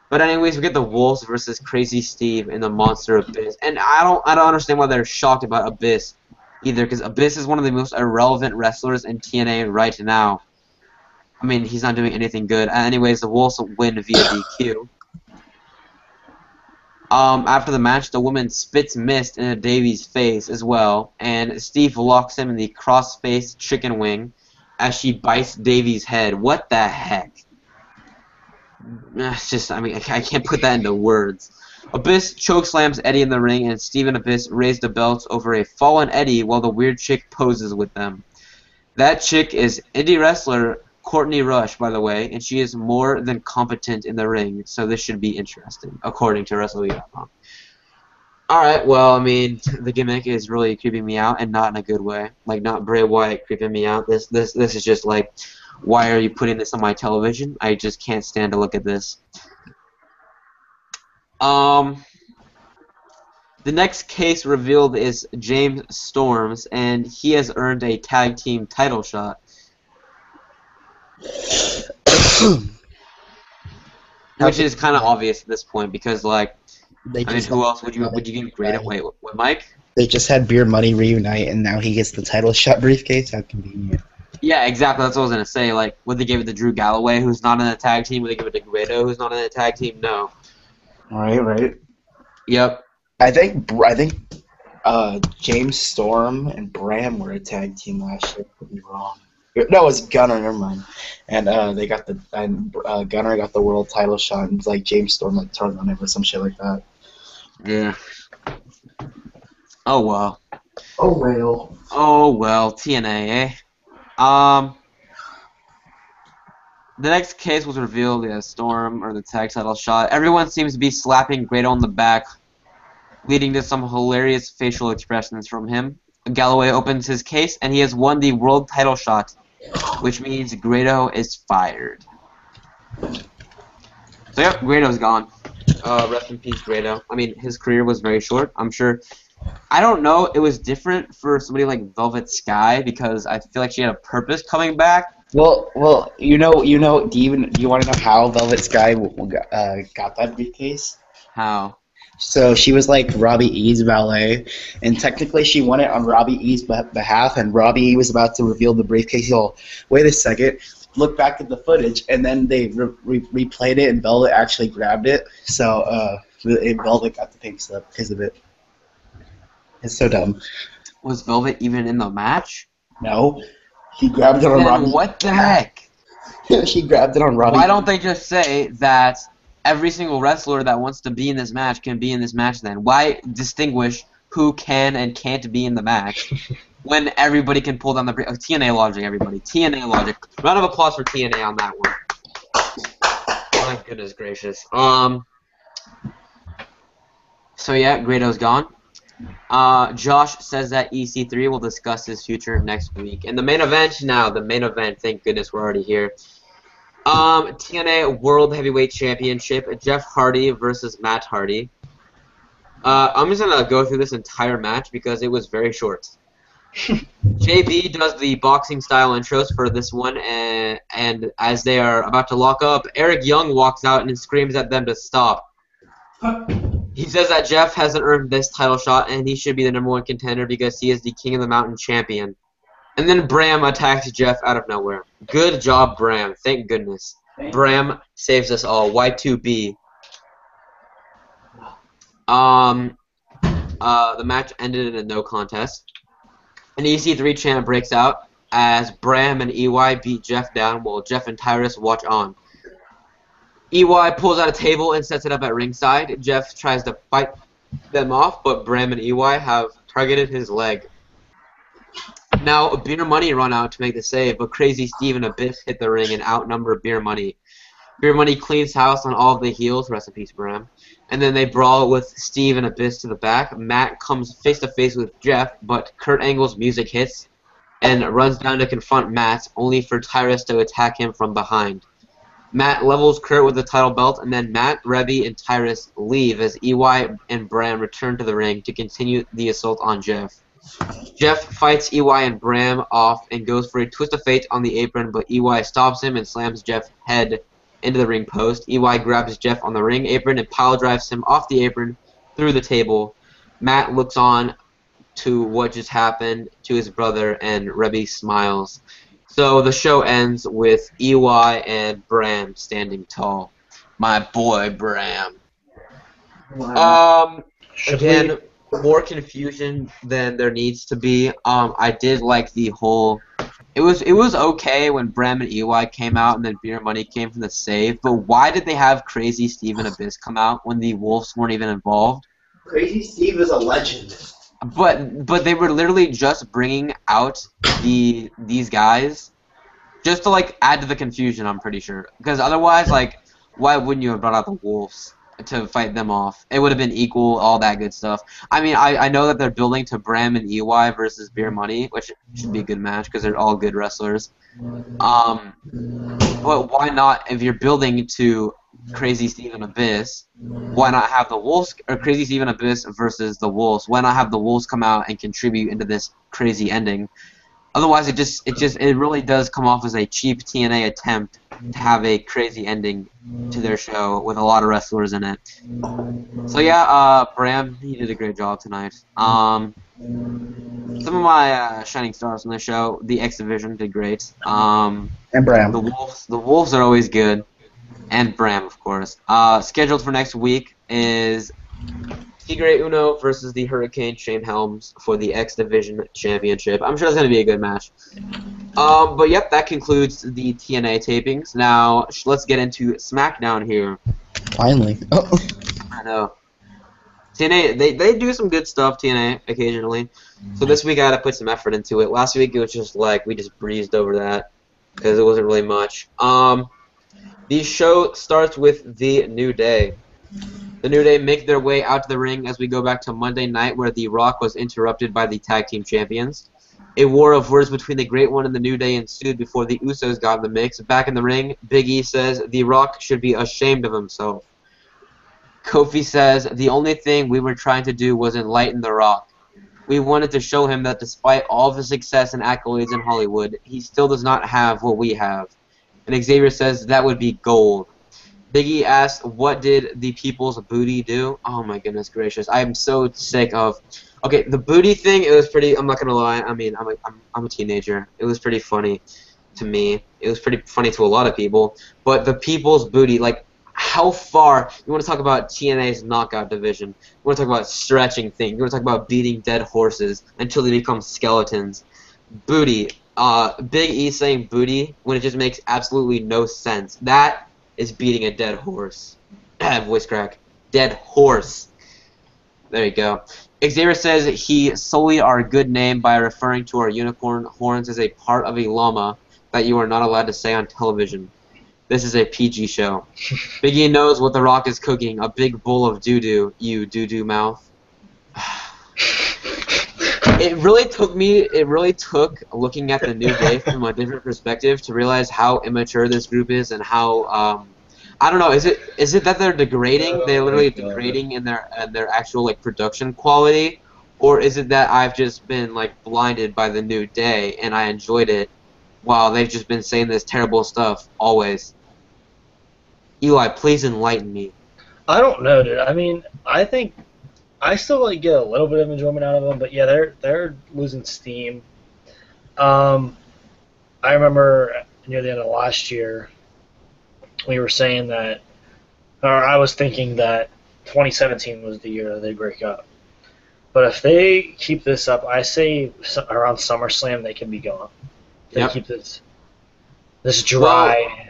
[SPEAKER 2] But anyways, we get the Wolves versus Crazy Steve and the Monster Abyss. And I don't understand why they're shocked about Abyss either, because Abyss is one of the most irrelevant wrestlers in TNA right now. I mean, he's not doing anything good. Anyways, the Wolves win via DQ. After the match, the woman spits mist into Davy's face as well, and Steve locks him in the cross-faced chicken wing as she bites Davy's head. What the heck? It's just, I mean, I can't put that into words. Abyss chokeslams Eddie in the ring, and Steve and Abyss raise the belts over a fallen Eddie while the weird chick poses with them. That chick is indie wrestler Courtney Rush, by the way, and she is more than competent in the ring, so this should be interesting, according to WrestleMania.com. Alright, well, I mean, the gimmick is really creeping me out, and not in a good way. Like, not Bray Wyatt creeping me out. This is just like, why are you putting this on my television? I just can't stand to look at this. The next case revealed is James Storms, and he has earned a tag team title shot. Which is kind of obvious at this point because, like, who else would you give Grado? Wait, what, Mike?
[SPEAKER 1] They just had Beer Money reunite, and now he gets the title shot briefcase. How convenient.
[SPEAKER 2] Yeah, exactly. That's what I was gonna say. Like, would they give it to Drew Galloway, who's not in the tag team? Would they give it to Grado, who's not in the tag team? No.
[SPEAKER 1] Right.
[SPEAKER 2] Yep.
[SPEAKER 1] I think James Storm and Bram were a tag team last year. Could be wrong. No, it was Gunner. Never mind. And Gunner got the world title shot, and like James Storm like turned on him or some shit like that.
[SPEAKER 2] Yeah. Oh well.
[SPEAKER 1] Oh
[SPEAKER 2] well. TNA, eh? The next case was revealed as Storm or the tag title shot. Everyone seems to be slapping Grado on the back, leading to some hilarious facial expressions from him. Galloway opens his case, and he has won the world title shot, which means Grado is fired. So yep, Grado's gone. Rest in peace, Grado. I mean, his career was very short. I'm sure. I don't know. It was different for somebody like Velvet Sky because I feel like she had a purpose coming back.
[SPEAKER 1] Well, you know. Do you want to know how Velvet Sky got that briefcase?
[SPEAKER 2] How?
[SPEAKER 1] So she was like Robbie E's valet, and technically she won it on Robbie E's behalf, and Robbie E was about to reveal the briefcase. He'll wait a second, look back at the footage, and then they replayed it, and Velvet actually grabbed it. So Velvet got the pink slip because of it. It's so dumb.
[SPEAKER 2] Was Velvet even in the match?
[SPEAKER 1] No. He grabbed it on Robbie.
[SPEAKER 2] What the heck?
[SPEAKER 1] She grabbed it on Robbie.
[SPEAKER 2] Why don't they just say that every single wrestler that wants to be in this match can be in this match then? Why distinguish who can and can't be in the match when everybody can pull down the TNA logic, everybody. TNA logic. Round of applause for TNA on that one. My goodness gracious. So yeah, Grado's gone. Josh says that EC3 will discuss his future next week. And the main event now, thank goodness we're already here. TNA World Heavyweight Championship, Jeff Hardy versus Matt Hardy. I'm just going to go through this entire match because it was very short. JB does the boxing style intros for this one, and as they are about to lock up, Eric Young walks out and screams at them to stop. He says that Jeff hasn't earned this title shot and he should be the #1 contender because he is the King of the Mountain champion. And then Bram attacks Jeff out of nowhere. Good job, Bram. Thank goodness. Bram saves us all. Y2B. The match ended in a no contest. An EC3 chant breaks out as Bram and EY beat Jeff down while Jeff and Tyrus watch on. EY pulls out a table and sets it up at ringside. Jeff tries to fight them off, but Bram and EY have targeted his leg. Now, Beer Money run out to make the save, but Crazy Steve and Abyss hit the ring and outnumber Beer Money. Beer Money cleans house on all of the heels, rest in peace, Bram. And then they brawl with Steve and Abyss to the back. Matt comes face-to-face with Jeff, but Kurt Angle's music hits and runs down to confront Matt, only for Tyrus to attack him from behind. Matt levels Kurt with the title belt, and then Matt, Rebby, and Tyrus leave as EY and Bram return to the ring to continue the assault on Jeff. Jeff fights EY and Bram off and goes for a twist of fate on the apron, but EY stops him and slams Jeff's head into the ring post. EY grabs Jeff on the ring apron and pile drives him off the apron through the table. Matt looks on to what just happened to his brother, and Rebby smiles. So the show ends with EY and Bram standing tall. My boy Bram. Again, more confusion than there needs to be. I did like the whole. It was okay when Bram and EY came out and then Beer Money came from the save, but why did they have Crazy Steve and Abyss come out when the Wolves weren't even involved?
[SPEAKER 1] Crazy Steve is a legend.
[SPEAKER 2] But they were literally just bringing out these guys just to like add to the confusion. I'm pretty sure, because otherwise, like, why wouldn't you have brought out the Wolves to fight them off? It would have been equal, all that good stuff. I mean, I know that they're building to Bram and EY versus Beer Money, which should be a good match because they're all good wrestlers. But why not, if you're building to Crazy Steve and Abyss, why not have the Wolves, or Crazy Steve and Abyss versus the Wolves? Why not have the Wolves come out and contribute into this crazy ending? Otherwise, it really does come off as a cheap TNA attempt to have a crazy ending to their show with a lot of wrestlers in it. So yeah, Bram, he did a great job tonight. Some of my shining stars from the show, the X Division did great.
[SPEAKER 1] And Bram.
[SPEAKER 2] The Wolves are always good, and Bram, of course. Scheduled for next week is Tigre Uno versus the Hurricane Shane Helms for the X Division Championship. I'm sure it's going to be a good match. But yep, that concludes the TNA tapings. Now, let's get into SmackDown here.
[SPEAKER 1] Finally. Oh.
[SPEAKER 2] I know. TNA, they do some good stuff, TNA, occasionally. So this week I had to put some effort into it. Last week it was just like, we just breezed over that because it wasn't really much. The show starts with The New Day. The New Day make their way out to the ring as we go back to Monday night, where The Rock was interrupted by the Tag Team Champions. A war of words between the Great One and the New Day ensued before the Usos got in the mix. Back in the ring, Big E says The Rock should be ashamed of himself. Kofi says, the only thing we were trying to do was enlighten The Rock. We wanted to show him that despite all of his success and accolades in Hollywood, he still does not have what we have. And Xavier says that would be gold. Big E asked, what did the people's booty do? Oh my goodness gracious. I am so sick of... Okay, the booty thing, it was pretty... I'm not going to lie. I mean, I'm a teenager. It was pretty funny to me. It was pretty funny to a lot of people. But the people's booty, like, how far... You want to talk about TNA's knockout division. You want to talk about stretching things. You want to talk about beating dead horses until they become skeletons. Booty. Big E saying booty when it just makes absolutely no sense. That is beating a dead horse. Voice crack. Dead horse. There you go. Xavier says he sullied our good name by referring to our unicorn horns as a part of a llama that you are not allowed to say on television. This is a PG show. Big E knows what The Rock is cooking. A big bowl of doo-doo, you doo-doo mouth. It really took looking at the New Day from a different perspective to realize how immature this group is and how I don't know, is it that they're degrading? They're literally degrading in their actual like production quality, or is it that I've just been like blinded by the New Day and I enjoyed it while they've just been saying this terrible stuff always? Eli, please enlighten me.
[SPEAKER 4] I don't know, dude. I mean, I think I still like get a little bit of enjoyment out of them, but yeah, they're losing steam. I remember near the end of last year, we were saying that, or I was thinking that 2017 was the year that they break up. But if they keep this up, I say around SummerSlam they can be gone. If they keep this dry.
[SPEAKER 2] Well,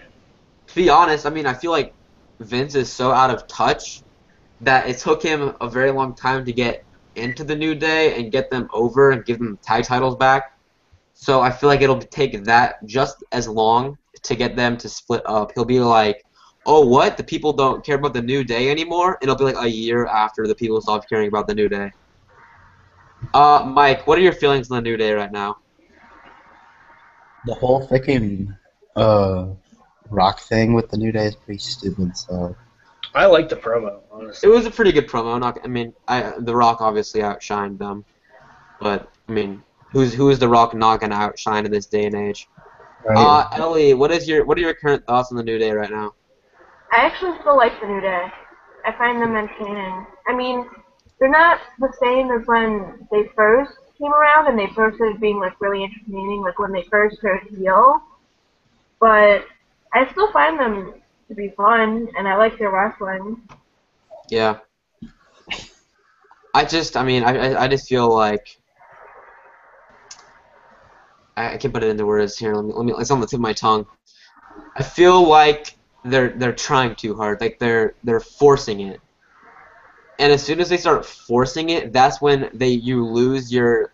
[SPEAKER 2] to be honest, I mean, I feel like Vince is so out of touch that it took him a very long time to get into the New Day and get them over and give them tag titles back. So I feel like it'll take that just as long to get them to split up. He'll be like, oh, what? The people don't care about the New Day anymore? It'll be like a year after the people stop caring about the New Day. Mike, what are your feelings on the New Day right now?
[SPEAKER 1] The whole freaking Rock thing with the New Day is pretty stupid. So
[SPEAKER 4] I like the promo, honestly.
[SPEAKER 2] It was a pretty good promo. The Rock obviously outshined them, but I mean, who is the Rock not gonna outshine in this day and age?
[SPEAKER 1] right.
[SPEAKER 2] Ellie, what are your current thoughts on the New Day right now?
[SPEAKER 3] I actually still like the New Day. I find them entertaining. I mean, they're not the same as when they first came around and they first started being like really entertaining, like when they first started heel. But I still find them to be fun, and I like their wrestling.
[SPEAKER 2] Yeah. I just feel like I can't put it into words here. Let me. It's on the tip of my tongue. I feel like they're trying too hard. Like they're forcing it. And as soon as they start forcing it, that's when you lose your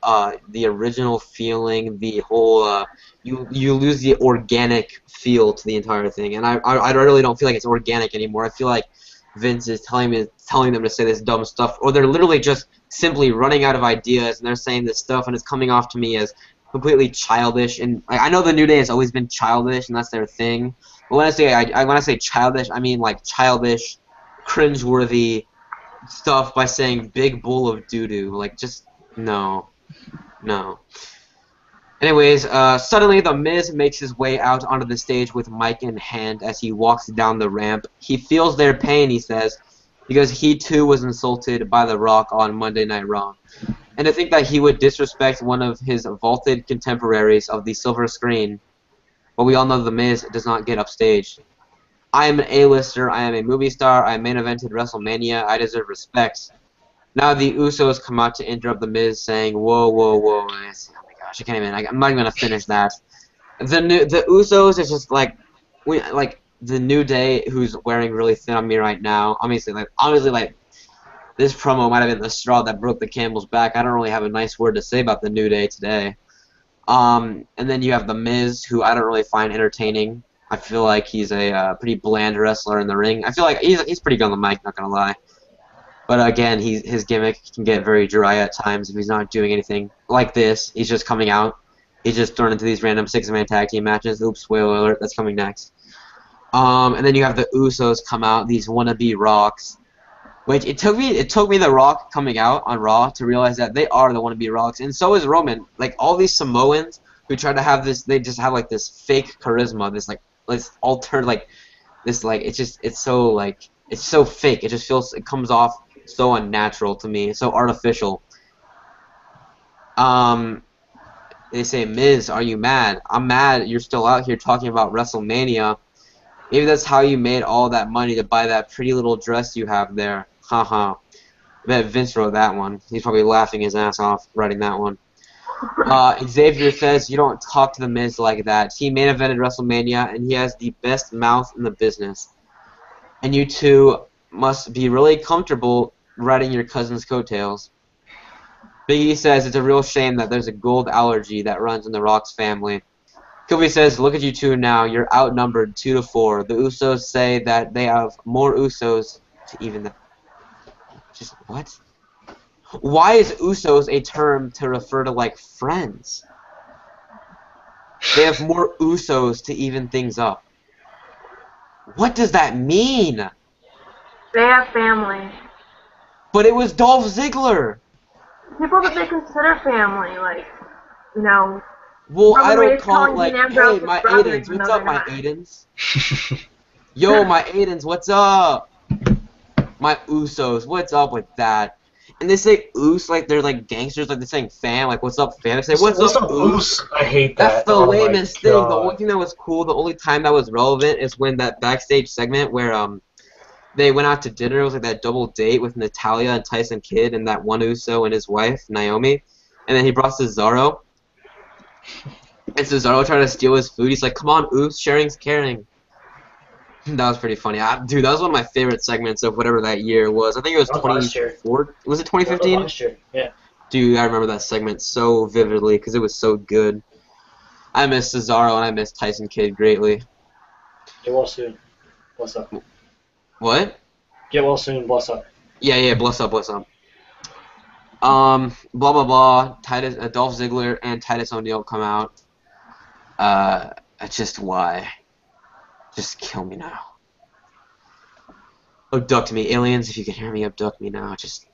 [SPEAKER 2] the original feeling, the whole you lose the organic feel to the entire thing. And I really don't feel like it's organic anymore. I feel like Vince is telling them to say this dumb stuff, or they're literally just simply running out of ideas and they're saying this stuff, and it's coming off to me as completely childish. And I know the New Day has always been childish, and that's their thing. But when I say childish, I mean like childish, cringeworthy stuff by saying big bowl of doo-doo. Like, just no. Anyways, suddenly The Miz makes his way out onto the stage with mic in hand as he walks down the ramp. He feels their pain, he says, because he too was insulted by The Rock on Monday Night Raw. And to think that he would disrespect one of his vaulted contemporaries of the silver screen, but we all know The Miz does not get upstage. I am an A-lister, I am a movie star, I main evented WrestleMania, I deserve respect. Now the Usos come out to interrupt The Miz, saying, whoa. Oh my gosh, I can't even, I'm not even going to finish that. The Usos is just like the New Day, who's wearing really thin on me right now. Honestly, this promo might have been the straw that broke the camel's back. I don't really have a nice word to say about the New Day today. And then you have The Miz, who I don't really find entertaining. I feel like he's a pretty bland wrestler in the ring. I feel like he's pretty good on the mic, not gonna lie. But again, his gimmick can get very dry at times if he's not doing anything like this. He's just coming out. He's just thrown into these random six-man tag team matches. Oops, spoiler alert, that's coming next. And then you have the Usos come out, these wannabe Rocks. Which it took me The Rock coming out on Raw to realize that they are the wannabe Rocks, and so is Roman. Like all these Samoans who try to have this, they just have like this fake charisma, this altered it's so fake. It just it comes off so unnatural to me, so artificial. They say, Miz, are you mad? I'm mad you're still out here talking about WrestleMania. Maybe that's how you made all that money to buy that pretty little dress you have there. Haha. I bet Vince wrote that one. He's probably laughing his ass off writing that one. Xavier says, you don't talk to The Miz like that. He main evented WrestleMania, and he has the best mouth in the business. And you two must be really comfortable riding your cousin's coattails. Biggie says it's a real shame that there's a gold allergy that runs in the Rock's family. Kobe says, look at you two now. You're outnumbered 2-4. The Usos say that they have more Usos to even the... Just what? Why is Usos a term to refer to, like, friends? They have more Usos to even things up. What does that mean?
[SPEAKER 3] They have family.
[SPEAKER 2] But it was Dolph Ziggler.
[SPEAKER 3] People that they consider family, like, you know...
[SPEAKER 2] Well, I don't
[SPEAKER 3] Reigns
[SPEAKER 2] call it
[SPEAKER 3] calling
[SPEAKER 2] like,
[SPEAKER 3] Dean
[SPEAKER 2] hey,
[SPEAKER 3] Ambrose
[SPEAKER 2] my
[SPEAKER 3] his brother,
[SPEAKER 2] Aidens,
[SPEAKER 3] even
[SPEAKER 2] what's
[SPEAKER 3] though
[SPEAKER 2] up,
[SPEAKER 3] they're
[SPEAKER 2] my
[SPEAKER 3] not.
[SPEAKER 2] Aidens? Yo, my Aidens, what's up? My Usos, what's up with that? And they say Us like they're like gangsters, like they're saying fam, like what's up fam? They say what's up Us?
[SPEAKER 4] I hate that.
[SPEAKER 2] That's the
[SPEAKER 4] Oh my
[SPEAKER 2] lamest thing. The
[SPEAKER 4] God.
[SPEAKER 2] only thing that was cool, the only time that was relevant is when that backstage segment where they went out to dinner. It was like that double date with Natalya and Tyson Kidd and that one Uso and his wife, Naomi. And then he brought Cesaro. And Cesaro tried to steal his food. He's like, come on, Us, sharing's caring. That was pretty funny. Dude, that was one of my favorite segments of whatever that year was. I think it was 24. Was it 2015?
[SPEAKER 4] Last year, yeah.
[SPEAKER 2] Dude, I remember that segment so vividly because it was so good. I miss Cesaro and I miss Tyson Kidd greatly.
[SPEAKER 4] Get well soon. What's up?
[SPEAKER 2] What?
[SPEAKER 4] Get well soon. What's up?
[SPEAKER 2] Yeah, bless up. Blah blah blah. Dolph Ziggler and Titus O'Neil come out. Just why? Just kill me now. Abduct me, aliens! If you can hear me, abduct me now. Just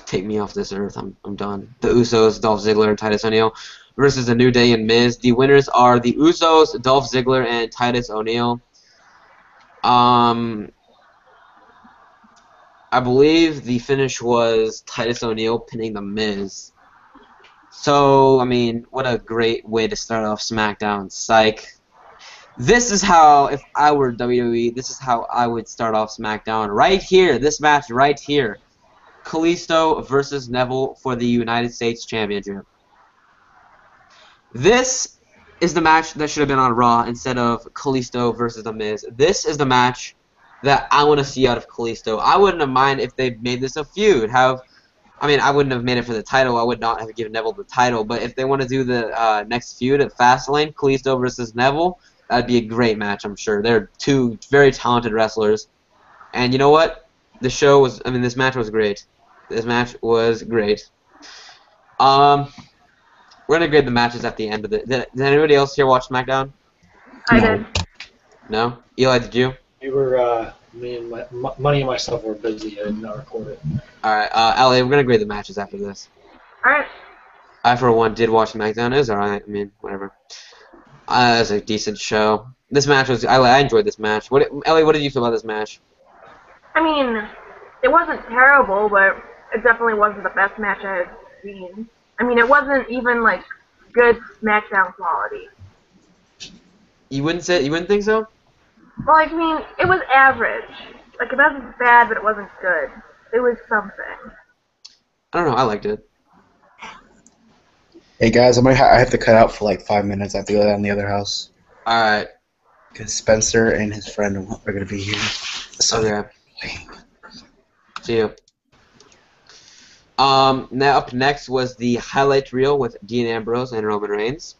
[SPEAKER 2] take me off this earth. I'm done. The Usos, Dolph Ziggler, and Titus O'Neil versus the New Day and Miz. The winners are the Usos, Dolph Ziggler, and Titus O'Neil. I believe the finish was Titus O'Neil pinning the Miz. So, I mean, what a great way to start off SmackDown. Psych. This is how, if I were WWE, this is how I would start off SmackDown. Right here, this match right here. Kalisto versus Neville for the United States Championship. This is the match that should have been on Raw instead of Kalisto versus The Miz. This is the match that I want to see out of Kalisto. I wouldn't have minded if they made this a feud. I wouldn't have made it for the title. I would not have given Neville the title. But if they want to do the next feud at Fastlane, Kalisto versus Neville, that'd be a great match, I'm sure. They're two very talented wrestlers. And you know what? This match was great. This match was great. We're going to grade the matches at the end of it. Did anybody else here watch SmackDown?
[SPEAKER 3] I did.
[SPEAKER 2] No? Eli, did you?
[SPEAKER 4] We were, me and Money and myself were busy. I did not record it.
[SPEAKER 2] Alright, Ellie, we're going to grade the matches after this.
[SPEAKER 3] Alright.
[SPEAKER 2] I, for one, did watch SmackDown. It was alright. I mean, whatever. It was a decent show. This match was... I enjoyed this match. Ellie, what did you feel about this match?
[SPEAKER 3] I mean, it wasn't terrible, but it definitely wasn't the best match I had seen. I mean, it wasn't even, like, good SmackDown quality.
[SPEAKER 2] You wouldn't think so?
[SPEAKER 3] Well, I mean, it was average. Like, it wasn't bad, but it wasn't good. It was something.
[SPEAKER 2] I don't know. I liked it.
[SPEAKER 1] Hey guys, I have to cut out for like 5 minutes. I have to go down the other house.
[SPEAKER 2] Alright.
[SPEAKER 1] Because Spencer and his friend are going to be here. So
[SPEAKER 2] Okay. See you. Now up next was the highlight reel with Dean Ambrose and Roman Reigns.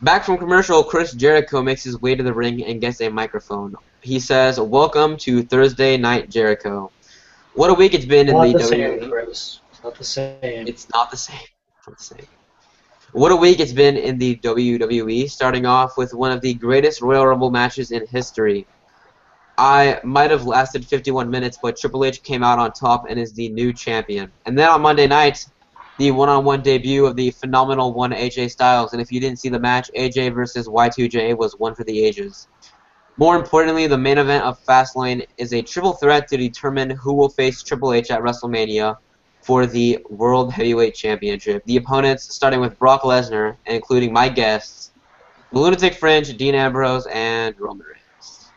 [SPEAKER 2] Back from commercial, Chris Jericho makes his way to the ring and gets a microphone. He says, "Welcome to Thursday Night Jericho." What a week it's been in the WWE.
[SPEAKER 4] It's not the same.
[SPEAKER 2] It's not the same. It's not the same. What a week it's been in the WWE, starting off with one of the greatest Royal Rumble matches in history. I might have lasted 51 minutes, but Triple H came out on top and is the new champion. And then on Monday night, the one-on-one debut of the phenomenal one AJ Styles. And if you didn't see the match, AJ versus Y2J was one for the ages. More importantly, the main event of Fastlane is a triple threat to determine who will face Triple H at WrestleMania for the World Heavyweight Championship. The opponents, starting with Brock Lesnar, and including my guests, the Lunatic Fringe, Dean Ambrose, and Roman Reigns.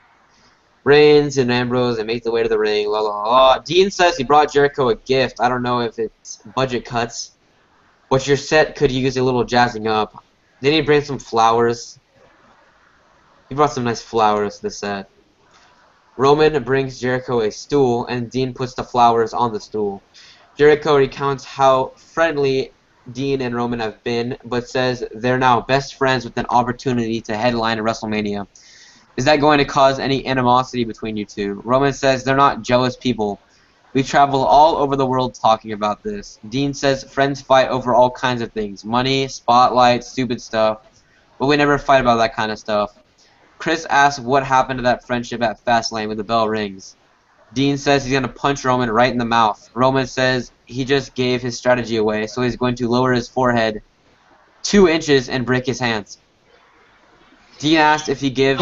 [SPEAKER 2] Reigns and Ambrose, and make their way to the ring, la la la. Dean says he brought Jericho a gift. I don't know if it's budget cuts, but your set could use a little jazzing up. Didn't he bring some flowers? He brought some nice flowers to the set. Roman brings Jericho a stool, and Dean puts the flowers on the stool. Jericho recounts how friendly Dean and Roman have been, but says they're now best friends with an opportunity to headline at WrestleMania. Is that going to cause any animosity between you two? Roman says they're not jealous people. We travel all over the world talking about this. Dean says friends fight over all kinds of things. Money, spotlight, stupid stuff. But we never fight about that kind of stuff. Chris asks what happened to that friendship at Fastlane when the bell rings. Dean says he's going to punch Roman right in the mouth. Roman says he just gave his strategy away, so he's going to lower his forehead 2 inches and break his hands. Dean asked if he gave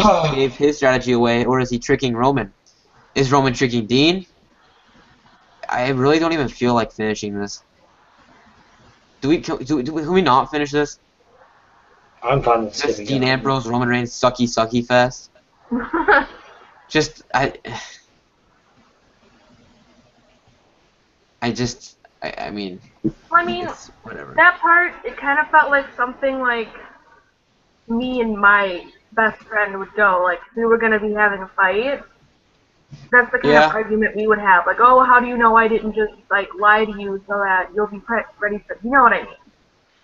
[SPEAKER 2] his strategy away, or is he tricking Roman? Is Roman tricking Dean? I really don't even feel like finishing this. Can we not finish this?
[SPEAKER 4] I'm fine with
[SPEAKER 2] Just
[SPEAKER 4] skipping
[SPEAKER 2] Dean
[SPEAKER 4] it.
[SPEAKER 2] Ambrose, Roman Reigns, sucky fest. I mean,
[SPEAKER 3] Well, I mean,
[SPEAKER 2] it's whatever.
[SPEAKER 3] that part, it kind of felt like something like me and my best friend would go. Like, if we were going to be having a fight, that's the kind of argument we would have. Like, oh, how do you know I didn't just, like, lie to you so that you'll be ready for... You know what I mean?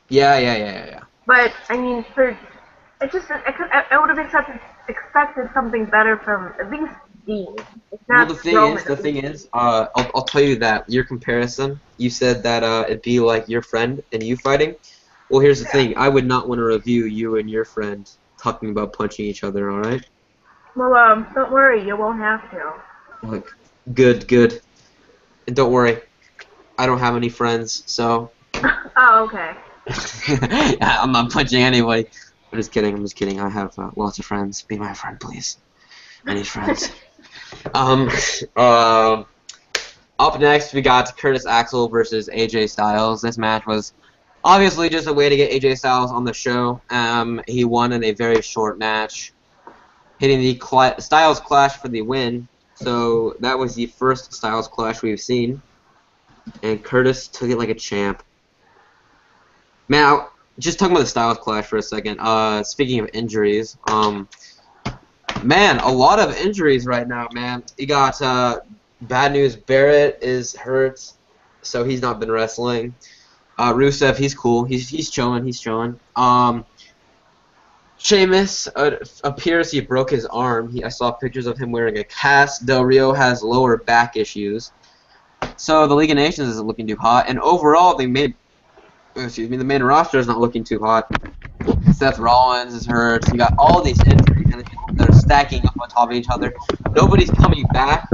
[SPEAKER 2] Yeah.
[SPEAKER 3] But, I mean, I would have expected something better from at least Dean. It's not
[SPEAKER 2] The thing is, I'll tell you that your comparison, you said that it'd be like your friend and you fighting. Well, here's the thing. I would not want to review you and your friend talking about punching each other, alright?
[SPEAKER 3] Well, don't worry, you won't have to.
[SPEAKER 2] Look, good. And don't worry, I don't have any friends, so
[SPEAKER 3] Oh, okay.
[SPEAKER 2] I'm not punching anybody. I'm just kidding. I have lots of friends. Be my friend, please. I need friends. Um, um, Up next, we got Curtis Axel versus AJ Styles. This match was obviously just a way to get AJ Styles on the show. He won in a very short match, hitting the Styles Clash for the win. So that was the first Styles Clash we've seen, and Curtis took it like a champ. Now, just talking about the Styles Clash for a second. Speaking of injuries, man, a lot of injuries right now, man. You got bad news. Barrett is hurt, so he's not been wrestling. Rusev, he's cool. He's chilling. Sheamus appears he broke his arm. I saw pictures of him wearing a cast. Del Rio has lower back issues. So the League of Nations isn't looking too hot, and overall the main roster is not looking too hot. Seth Rollins is hurt. You got all these injuries, and they're stacking up on top of each other. Nobody's coming back.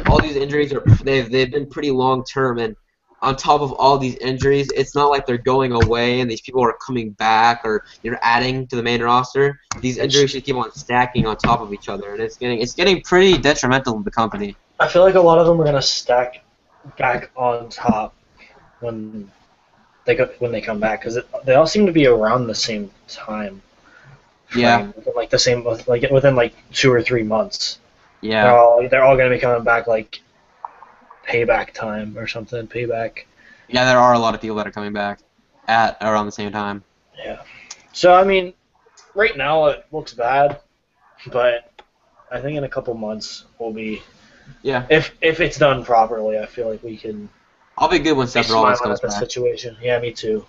[SPEAKER 2] All these injuries they've been pretty long term, and on top of all these injuries, it's not like they're going away and these people are coming back or you're adding to the main roster. These injuries should keep on stacking on top of each other, and it's getting pretty detrimental to the company.
[SPEAKER 4] I feel like a lot of them are gonna stack back on top when they come back, because they all seem to be around the same time.
[SPEAKER 2] Yeah.
[SPEAKER 4] Within, like within 2 or 3 months.
[SPEAKER 2] Yeah.
[SPEAKER 4] They're all gonna be coming back like payback time or something. Payback.
[SPEAKER 2] Yeah, there are a lot of people that are coming back at around the same time.
[SPEAKER 4] Yeah. So I mean, right now it looks bad, but I think in a couple months we'll be.
[SPEAKER 2] Yeah.
[SPEAKER 4] If it's done properly, I feel like we can.
[SPEAKER 2] I'll be good when Seth Rollins comes back.
[SPEAKER 4] Situation. Yeah, me too.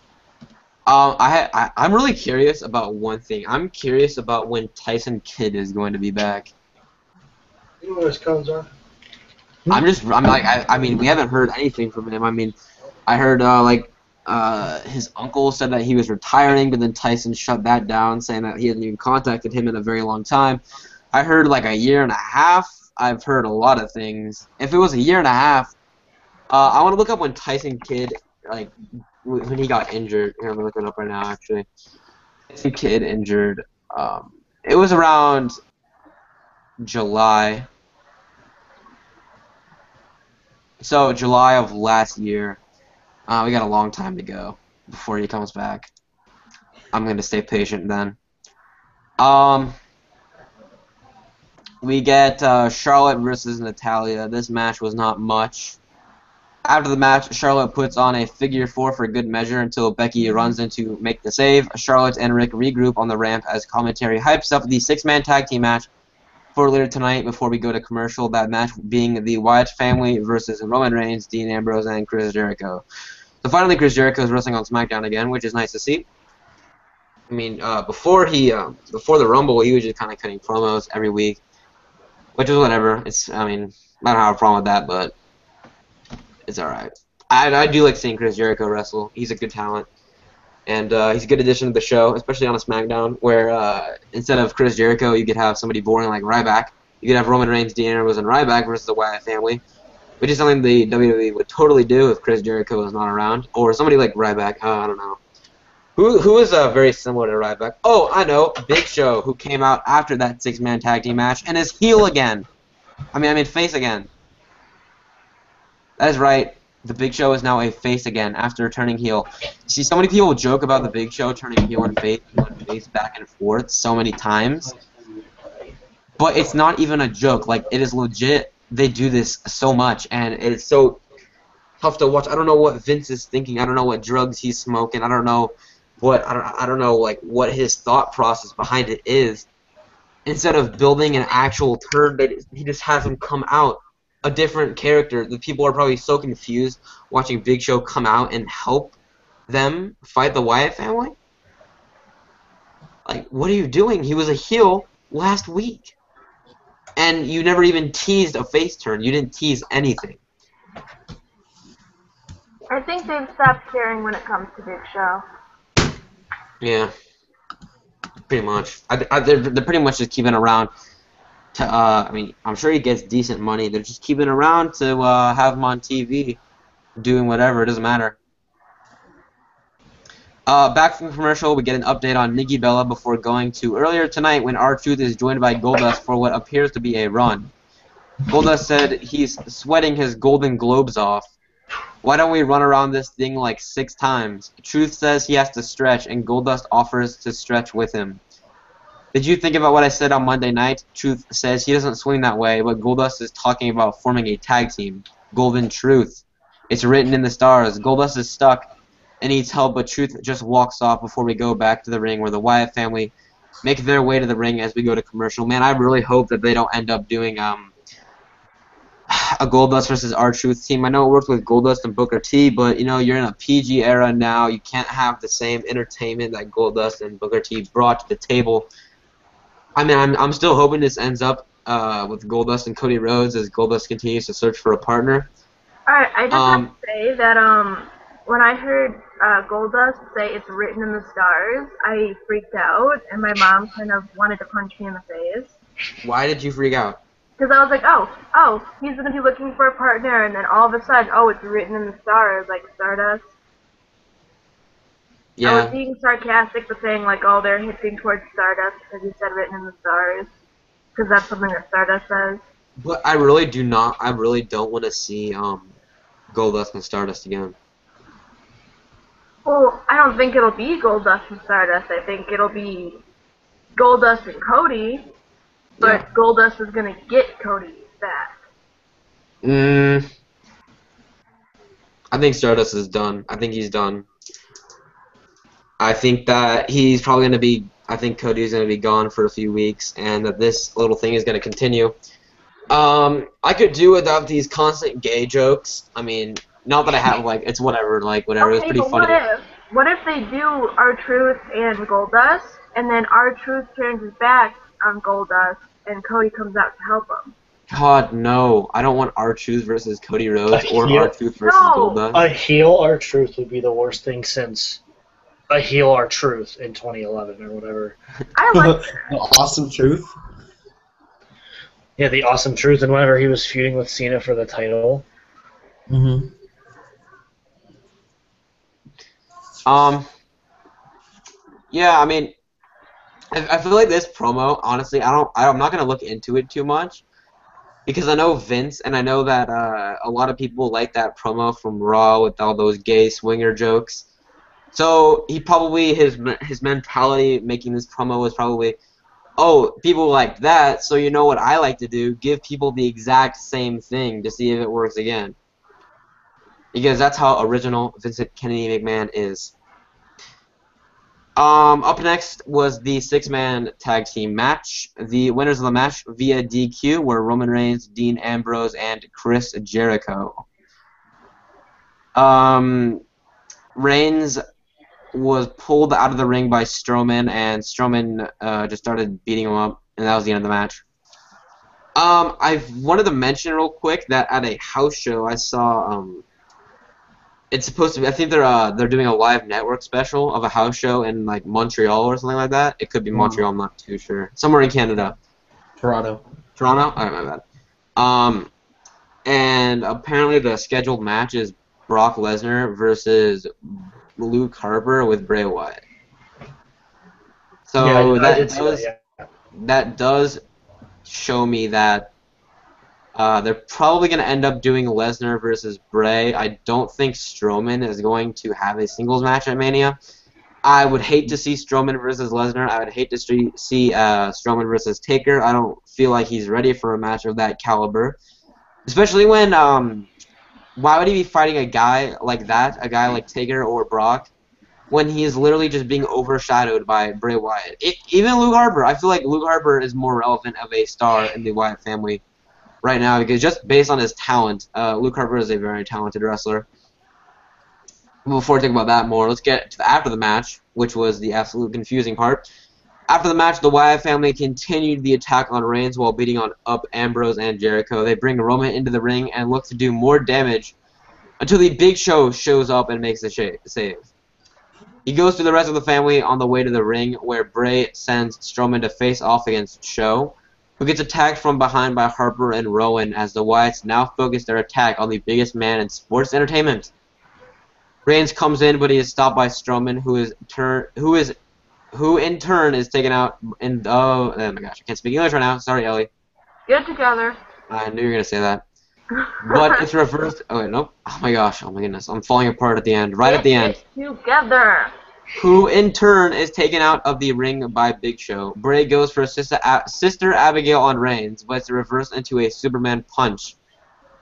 [SPEAKER 2] I'm really curious about one thing. I'm curious about when Tyson Kidd is going to be back.
[SPEAKER 4] You know what his codes are?
[SPEAKER 2] I mean, we haven't heard anything from him. I mean, I heard his uncle said that he was retiring, but then Tyson shut that down, saying that he hadn't even contacted him in a very long time. I heard like a year and a half. I've heard a lot of things. If it was a year and a half, I want to look up when Tyson Kidd, when he got injured. Here, I'm going to look it up right now, actually. Tyson Kidd injured. It was around July. So, July of last year. We got a long time to go before he comes back. I'm going to stay patient then. We get Charlotte versus Natalya. This match was not much. After the match, Charlotte puts on a figure 4 for good measure until Becky runs in to make the save. Charlotte and Rick regroup on the ramp as commentary hypes up the 6-man tag team match for later tonight before we go to commercial. That match being the Wyatt family versus Roman Reigns, Dean Ambrose, and Chris Jericho. So finally, Chris Jericho is wrestling on SmackDown again, which is nice to see. I mean, before the Rumble, he was just kind of cutting promos every week, which is whatever. I don't have a problem with that, but it's alright. I do like seeing Chris Jericho wrestle. He's a good talent. And he's a good addition to the show, especially on a SmackDown, where instead of Chris Jericho, you could have somebody boring like Ryback. You could have Roman Reigns, Dean Ambrose, and Ryback versus the Wyatt family, which is something the WWE would totally do if Chris Jericho was not around. Or somebody like Ryback. I don't know. Who is very similar to Ryback? Oh, I know. Big Show, who came out after that 6-man tag team match and is heel again. I mean face again. That is right. The Big Show is now a face again after turning heel. See, so many people joke about the Big Show turning heel and face back and forth so many times. But it's not even a joke. Like, it is legit. They do this so much, and it's so tough to watch. I don't know what Vince is thinking. I don't know what drugs he's smoking. I don't know what his thought process behind it is. Instead of building an actual turn, he just has him come out a different character. The people are probably so confused watching Big Show come out and help them fight the Wyatt family. Like, what are you doing? He was a heel last week. And you never even teased a face turn. You didn't tease anything.
[SPEAKER 3] I think they've stopped caring when it comes to Big Show.
[SPEAKER 2] Yeah. Pretty much. They're pretty much just keeping around I mean, I'm sure he gets decent money. They're just keeping around to have him on TV, doing whatever. It doesn't matter. Back from commercial, we get an update on Nikki Bella before going to earlier tonight when R-Truth is joined by Goldust for what appears to be a run. Goldust said he's sweating his Golden Globes off. Why don't we run around this thing like 6 times? Truth says he has to stretch, and Goldust offers to stretch with him. Did you think about what I said on Monday night? Truth says he doesn't swing that way, but Goldust is talking about forming a tag team. Golden Truth. It's written in the stars. Goldust is stuck and needs help, but Truth just walks off before we go back to the ring where the Wyatt family make their way to the ring as we go to commercial. Man, I really hope that they don't end up doing a Goldust versus R-Truth team. I know it worked with Goldust and Booker T, but you know, you're in a PG era now. You can't have the same entertainment that Goldust and Booker T brought to the table. I mean, I'm still hoping this ends up with Goldust and Cody Rhodes as Goldust continues to search for a partner.
[SPEAKER 3] Alright, I just have to say that when I heard Goldust say it's written in the stars, I freaked out, and my mom kind of wanted to punch me in the face.
[SPEAKER 2] Why did you freak out?
[SPEAKER 3] Because I was like, oh, he's going to be looking for a partner, and then all of a sudden, oh, it's written in the stars, like Stardust.
[SPEAKER 2] Yeah.
[SPEAKER 3] I was being sarcastic, but saying, like, oh, they're hinting towards Stardust because he said written in the stars. Because that's something that Stardust says.
[SPEAKER 2] But I really don't want to see Goldust and Stardust again.
[SPEAKER 3] Well, I don't think it'll be Goldust and Stardust. I think it'll be Goldust and Cody, but
[SPEAKER 2] Yeah.
[SPEAKER 3] Goldust is going to get Cody back.
[SPEAKER 2] I think Stardust is done. I think he's done. I think that he's probably going to be, I think Cody's going to be gone for a few weeks, and that this little thing is going to continue. I could do without these constant gay jokes. I mean, not that I have, like, it's whatever, like, whatever.
[SPEAKER 3] Okay,
[SPEAKER 2] It's pretty
[SPEAKER 3] but
[SPEAKER 2] funny.
[SPEAKER 3] what if they do R-Truth and Goldust, and then R-Truth turns his back on Goldust, and Cody comes out to help him?
[SPEAKER 2] God, no. I don't want R-Truth versus Cody Rhodes or
[SPEAKER 4] heel-
[SPEAKER 2] R-Truth versus
[SPEAKER 3] No.
[SPEAKER 2] Goldust.
[SPEAKER 4] A heel R-Truth would be the worst thing since a heel R-Truth in 2011 or whatever.
[SPEAKER 3] I like
[SPEAKER 1] The awesome truth.
[SPEAKER 4] Yeah, the awesome truth, and whenever he was feuding with Cena for the title.
[SPEAKER 1] Mm-hmm.
[SPEAKER 2] Yeah, I mean, I feel like this promo, honestly, I'm not gonna look into it too much because I know Vince and I know that a lot of people like that promo from Raw with all those gay swinger jokes. So he probably his mentality making this promo was probably, oh, people like that, so you know what I like to do, give people the exact same thing to see if it works again. Because that's how original Vincent Kennedy McMahon is. Up next was the 6-man tag team match. The winners of the match via DQ were Roman Reigns, Dean Ambrose, and Chris Jericho. Reigns was pulled out of the ring by Strowman, and Strowman just started beating him up, and that was the end of the match. I wanted to mention real quick that at a house show I saw it's supposed to be. I think they're doing a live network special of a house show in like Montreal or something like that. It could be Montreal. I'm not too sure. Somewhere in Canada.
[SPEAKER 1] Toronto.
[SPEAKER 2] Toronto. Oh, my bad. And apparently the scheduled match is Brock Lesnar versus Luke Harper with Bray Wyatt. So
[SPEAKER 4] Yeah, I did see that, yeah.
[SPEAKER 2] that does show me that they're probably going to end up doing Lesnar versus Bray. I don't think Strowman is going to have a singles match at Mania. I would hate to see Strowman versus Lesnar. I would hate to see Strowman versus Taker. I don't feel like he's ready for a match of that caliber. Especially when, why would he be fighting a guy like that, a guy like Taker or Brock, when he is literally just being overshadowed by Bray Wyatt? Even Luke Harper. I feel like Luke Harper is more relevant of a star in the Wyatt family right now, because just based on his talent, Luke Harper is a very talented wrestler. Before we talk about that more, let's get to after the match, which was the absolute confusing part. After the match, the Wyatt family continued the attack on Reigns while beating up Ambrose and Jericho. They bring Roman into the ring and look to do more damage until the Big Show shows up and makes the save. He goes to the rest of the family on the way to the ring, where Bray sends Strowman to face off against Show. who gets attacked from behind by Harper and Rowan as the Wyatts now focus their attack on the biggest man in sports entertainment. Reigns comes in, but he is stopped by Strowman, who in turn is taken out. And oh my gosh, I can't speak English right now. Sorry, Ellie.
[SPEAKER 3] Get together.
[SPEAKER 2] I knew you were gonna say that. But it's reversed. Oh wait, nope. Oh my gosh. Oh my goodness. I'm falling apart at the end. Right at the end.
[SPEAKER 3] Together.
[SPEAKER 2] Who in turn is taken out of the ring by Big Show. Bray goes for Sister Abigail on Reigns, but it's reversed into a Superman punch.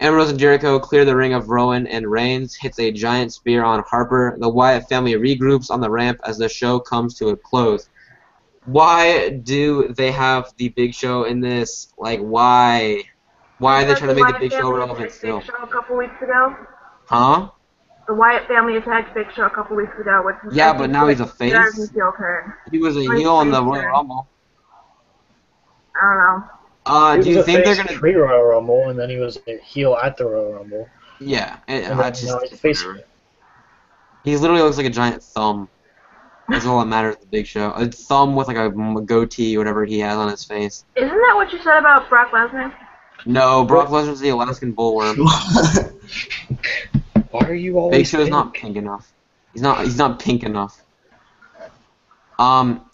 [SPEAKER 2] Ambrose and Jericho clear the ring of Rowan, and Reigns hits a giant spear on Harper. The Wyatt family regroups on the ramp as the show comes to a close. Why do they have the Big Show in this? Like, why? Why are they trying to make the Big Show relevant still?
[SPEAKER 3] Big Show a couple weeks ago.
[SPEAKER 2] Huh?
[SPEAKER 3] The Wyatt family attacked Big Show a couple weeks ago. Which is,
[SPEAKER 2] yeah, but now he's a face.
[SPEAKER 3] Heel turn.
[SPEAKER 2] He was a heel in the Royal Rumble.
[SPEAKER 3] I don't know.
[SPEAKER 2] Do you think they're gonna
[SPEAKER 4] pre-Royal Rumble, and then he was a heel at the Royal Rumble?
[SPEAKER 2] Yeah,
[SPEAKER 4] now he's face.
[SPEAKER 2] He literally looks like a giant thumb. That's all that matters with the Big Show. A thumb with like a goatee or whatever he has on his face.
[SPEAKER 3] Isn't that what you said about Brock Lesnar?
[SPEAKER 2] No, Brock Lesnar's the Alaskan bullworm.
[SPEAKER 4] Why are you always
[SPEAKER 2] Big Show's not pink enough. He's not pink enough.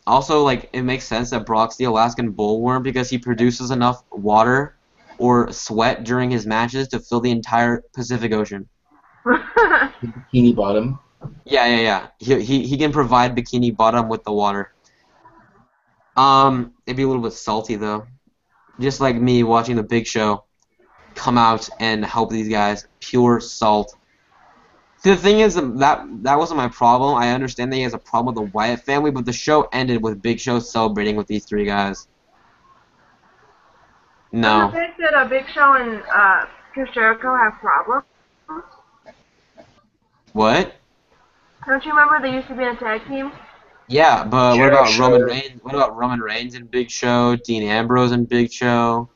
[SPEAKER 2] Also, like, it makes sense that Brock's the Alaskan bullworm because he produces enough water or sweat during his matches to fill the entire Pacific Ocean.
[SPEAKER 1] Bikini Bottom.
[SPEAKER 2] Yeah. He can provide Bikini Bottom with the water. It'd be a little bit salty though. Just like me watching the Big Show come out and help these guys. Pure salt. See, the thing is that wasn't my problem. I understand that he has a problem with the Wyatt family, but the show ended with Big Show celebrating with these three guys. No.
[SPEAKER 3] The fact that Big Show and Chris Jericho have problems.
[SPEAKER 2] What?
[SPEAKER 3] Don't you remember they used to be in a tag team?
[SPEAKER 2] Yeah, but what about
[SPEAKER 1] Sure.
[SPEAKER 2] Roman Reigns? What about Roman Reigns and Big Show? Dean Ambrose and Big Show?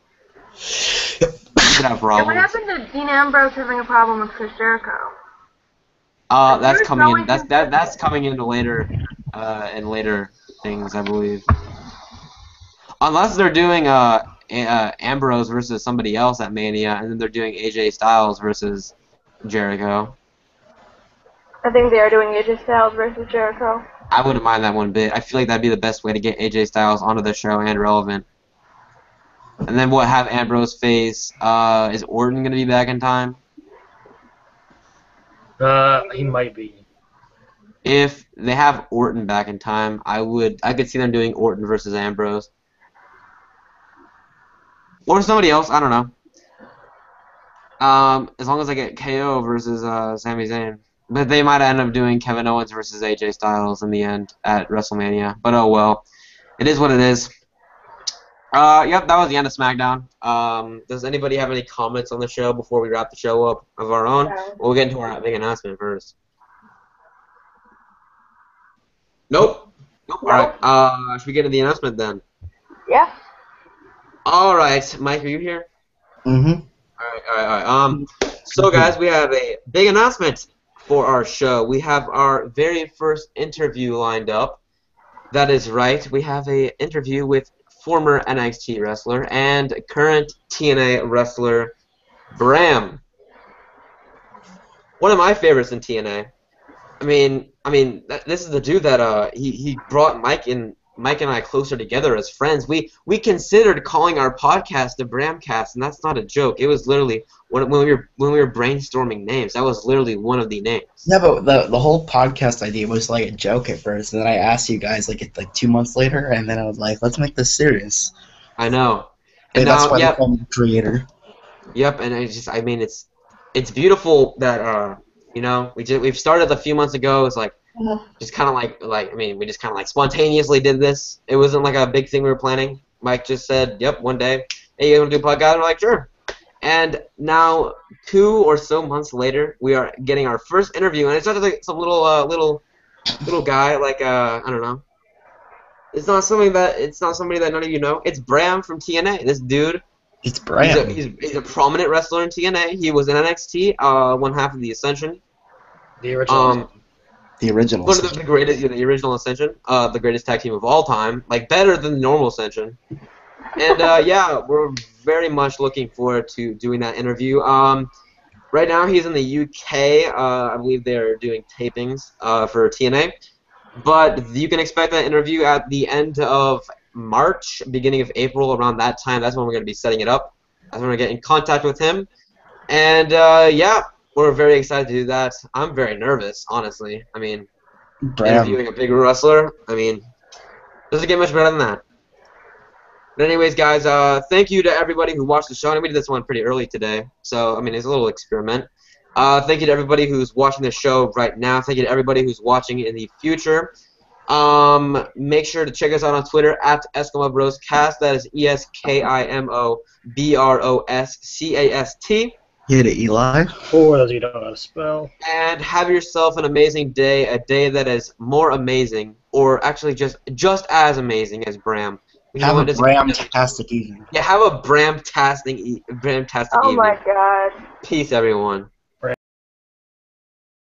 [SPEAKER 2] Could have
[SPEAKER 3] And
[SPEAKER 2] problems.
[SPEAKER 3] what happened to Dean Ambrose having a problem with Chris Jericho?
[SPEAKER 2] That's coming in. That's coming into later, in later things, I believe. Unless they're doing Ambrose versus somebody else at Mania, and then they're doing AJ Styles versus Jericho.
[SPEAKER 3] I think they are doing AJ Styles versus Jericho.
[SPEAKER 2] I wouldn't mind that one bit. I feel like that'd be the best way to get AJ Styles onto the show and relevant. And then what? Have Ambrose face? Is Orton gonna be back in time?
[SPEAKER 4] He might be.
[SPEAKER 2] If they have Orton back in time, I could see them doing Orton versus Ambrose. Or somebody else, I don't know. As long as I get KO versus Sami Zayn. But they might end up doing Kevin Owens versus AJ Styles in the end at WrestleMania. But oh well. It is what it is. Yep, that was the end of SmackDown. Does anybody have any comments on the show before we wrap the show up of our own?
[SPEAKER 3] No.
[SPEAKER 2] We'll get into our big announcement first. Nope. Alright, should we get into the announcement then?
[SPEAKER 3] Yeah.
[SPEAKER 2] Alright, Mike, are you here?
[SPEAKER 1] Mm-hmm.
[SPEAKER 2] Alright. So guys, we have a big announcement for our show. We have our very first interview lined up. That is right. We have an interview with former NXT wrestler and current TNA wrestler Bram. One of my favorites in TNA. I mean, this is the dude that he brought Mike and I closer together as friends. We considered calling our podcast the Bramcast, and that's not a joke. It was literally when we were brainstorming names. That was literally one of the names.
[SPEAKER 1] Yeah, but the whole podcast idea was like a joke at first, and then I asked you guys like 2 months later, and then I was like, let's make this serious.
[SPEAKER 2] I know.
[SPEAKER 1] And
[SPEAKER 2] And
[SPEAKER 1] that's
[SPEAKER 2] now,
[SPEAKER 1] why
[SPEAKER 2] yep,
[SPEAKER 1] they call me the creator.
[SPEAKER 2] yep. And it's beautiful that we've started a few months ago. It's like. Just kind of we just kind of spontaneously did this. It wasn't like a big thing we were planning. Mike just said, yep, one day, hey, you want to do a podcast? And we're like, sure. And now, 2 or so months later, we are getting our first interview, and it's not like some little guy, I don't know. It's not somebody that none of you know. It's Bram from TNA. This dude.
[SPEAKER 1] It's Bram.
[SPEAKER 2] He's a prominent wrestler in TNA. He was in NXT, one half of the Ascension.
[SPEAKER 4] The original.
[SPEAKER 1] The original.
[SPEAKER 2] One of the original Ascension, the greatest tag team of all time, better than the normal Ascension. And yeah, we're very much looking forward to doing that interview. Right now he's in the UK. I believe they're doing tapings for TNA. But you can expect that interview at the end of March, beginning of April, around that time. That's when we're going to be setting it up. That's when we're going to get in contact with him. And yeah, we're very excited to do that. I'm very nervous, honestly. I mean, interviewing a big wrestler, I mean, doesn't get much better than that. But anyways, guys, thank you to everybody who watched the show. And we did this one pretty early today, so I mean, it's a little experiment. Thank you to everybody who's watching the show right now. Thank you to everybody who's watching in the future. Make sure to check us out on Twitter at EskimoBrosCast. That is EskimoBrosCast.
[SPEAKER 1] Hit it, Eli.
[SPEAKER 4] For those of you who don't know how to spell.
[SPEAKER 2] And have yourself an amazing day, a day that is more amazing, or actually just as amazing as Bram.
[SPEAKER 1] Have a Bram-tastic evening.
[SPEAKER 2] Yeah, have a Bram-tastic evening.
[SPEAKER 3] Oh my god.
[SPEAKER 2] Peace, everyone.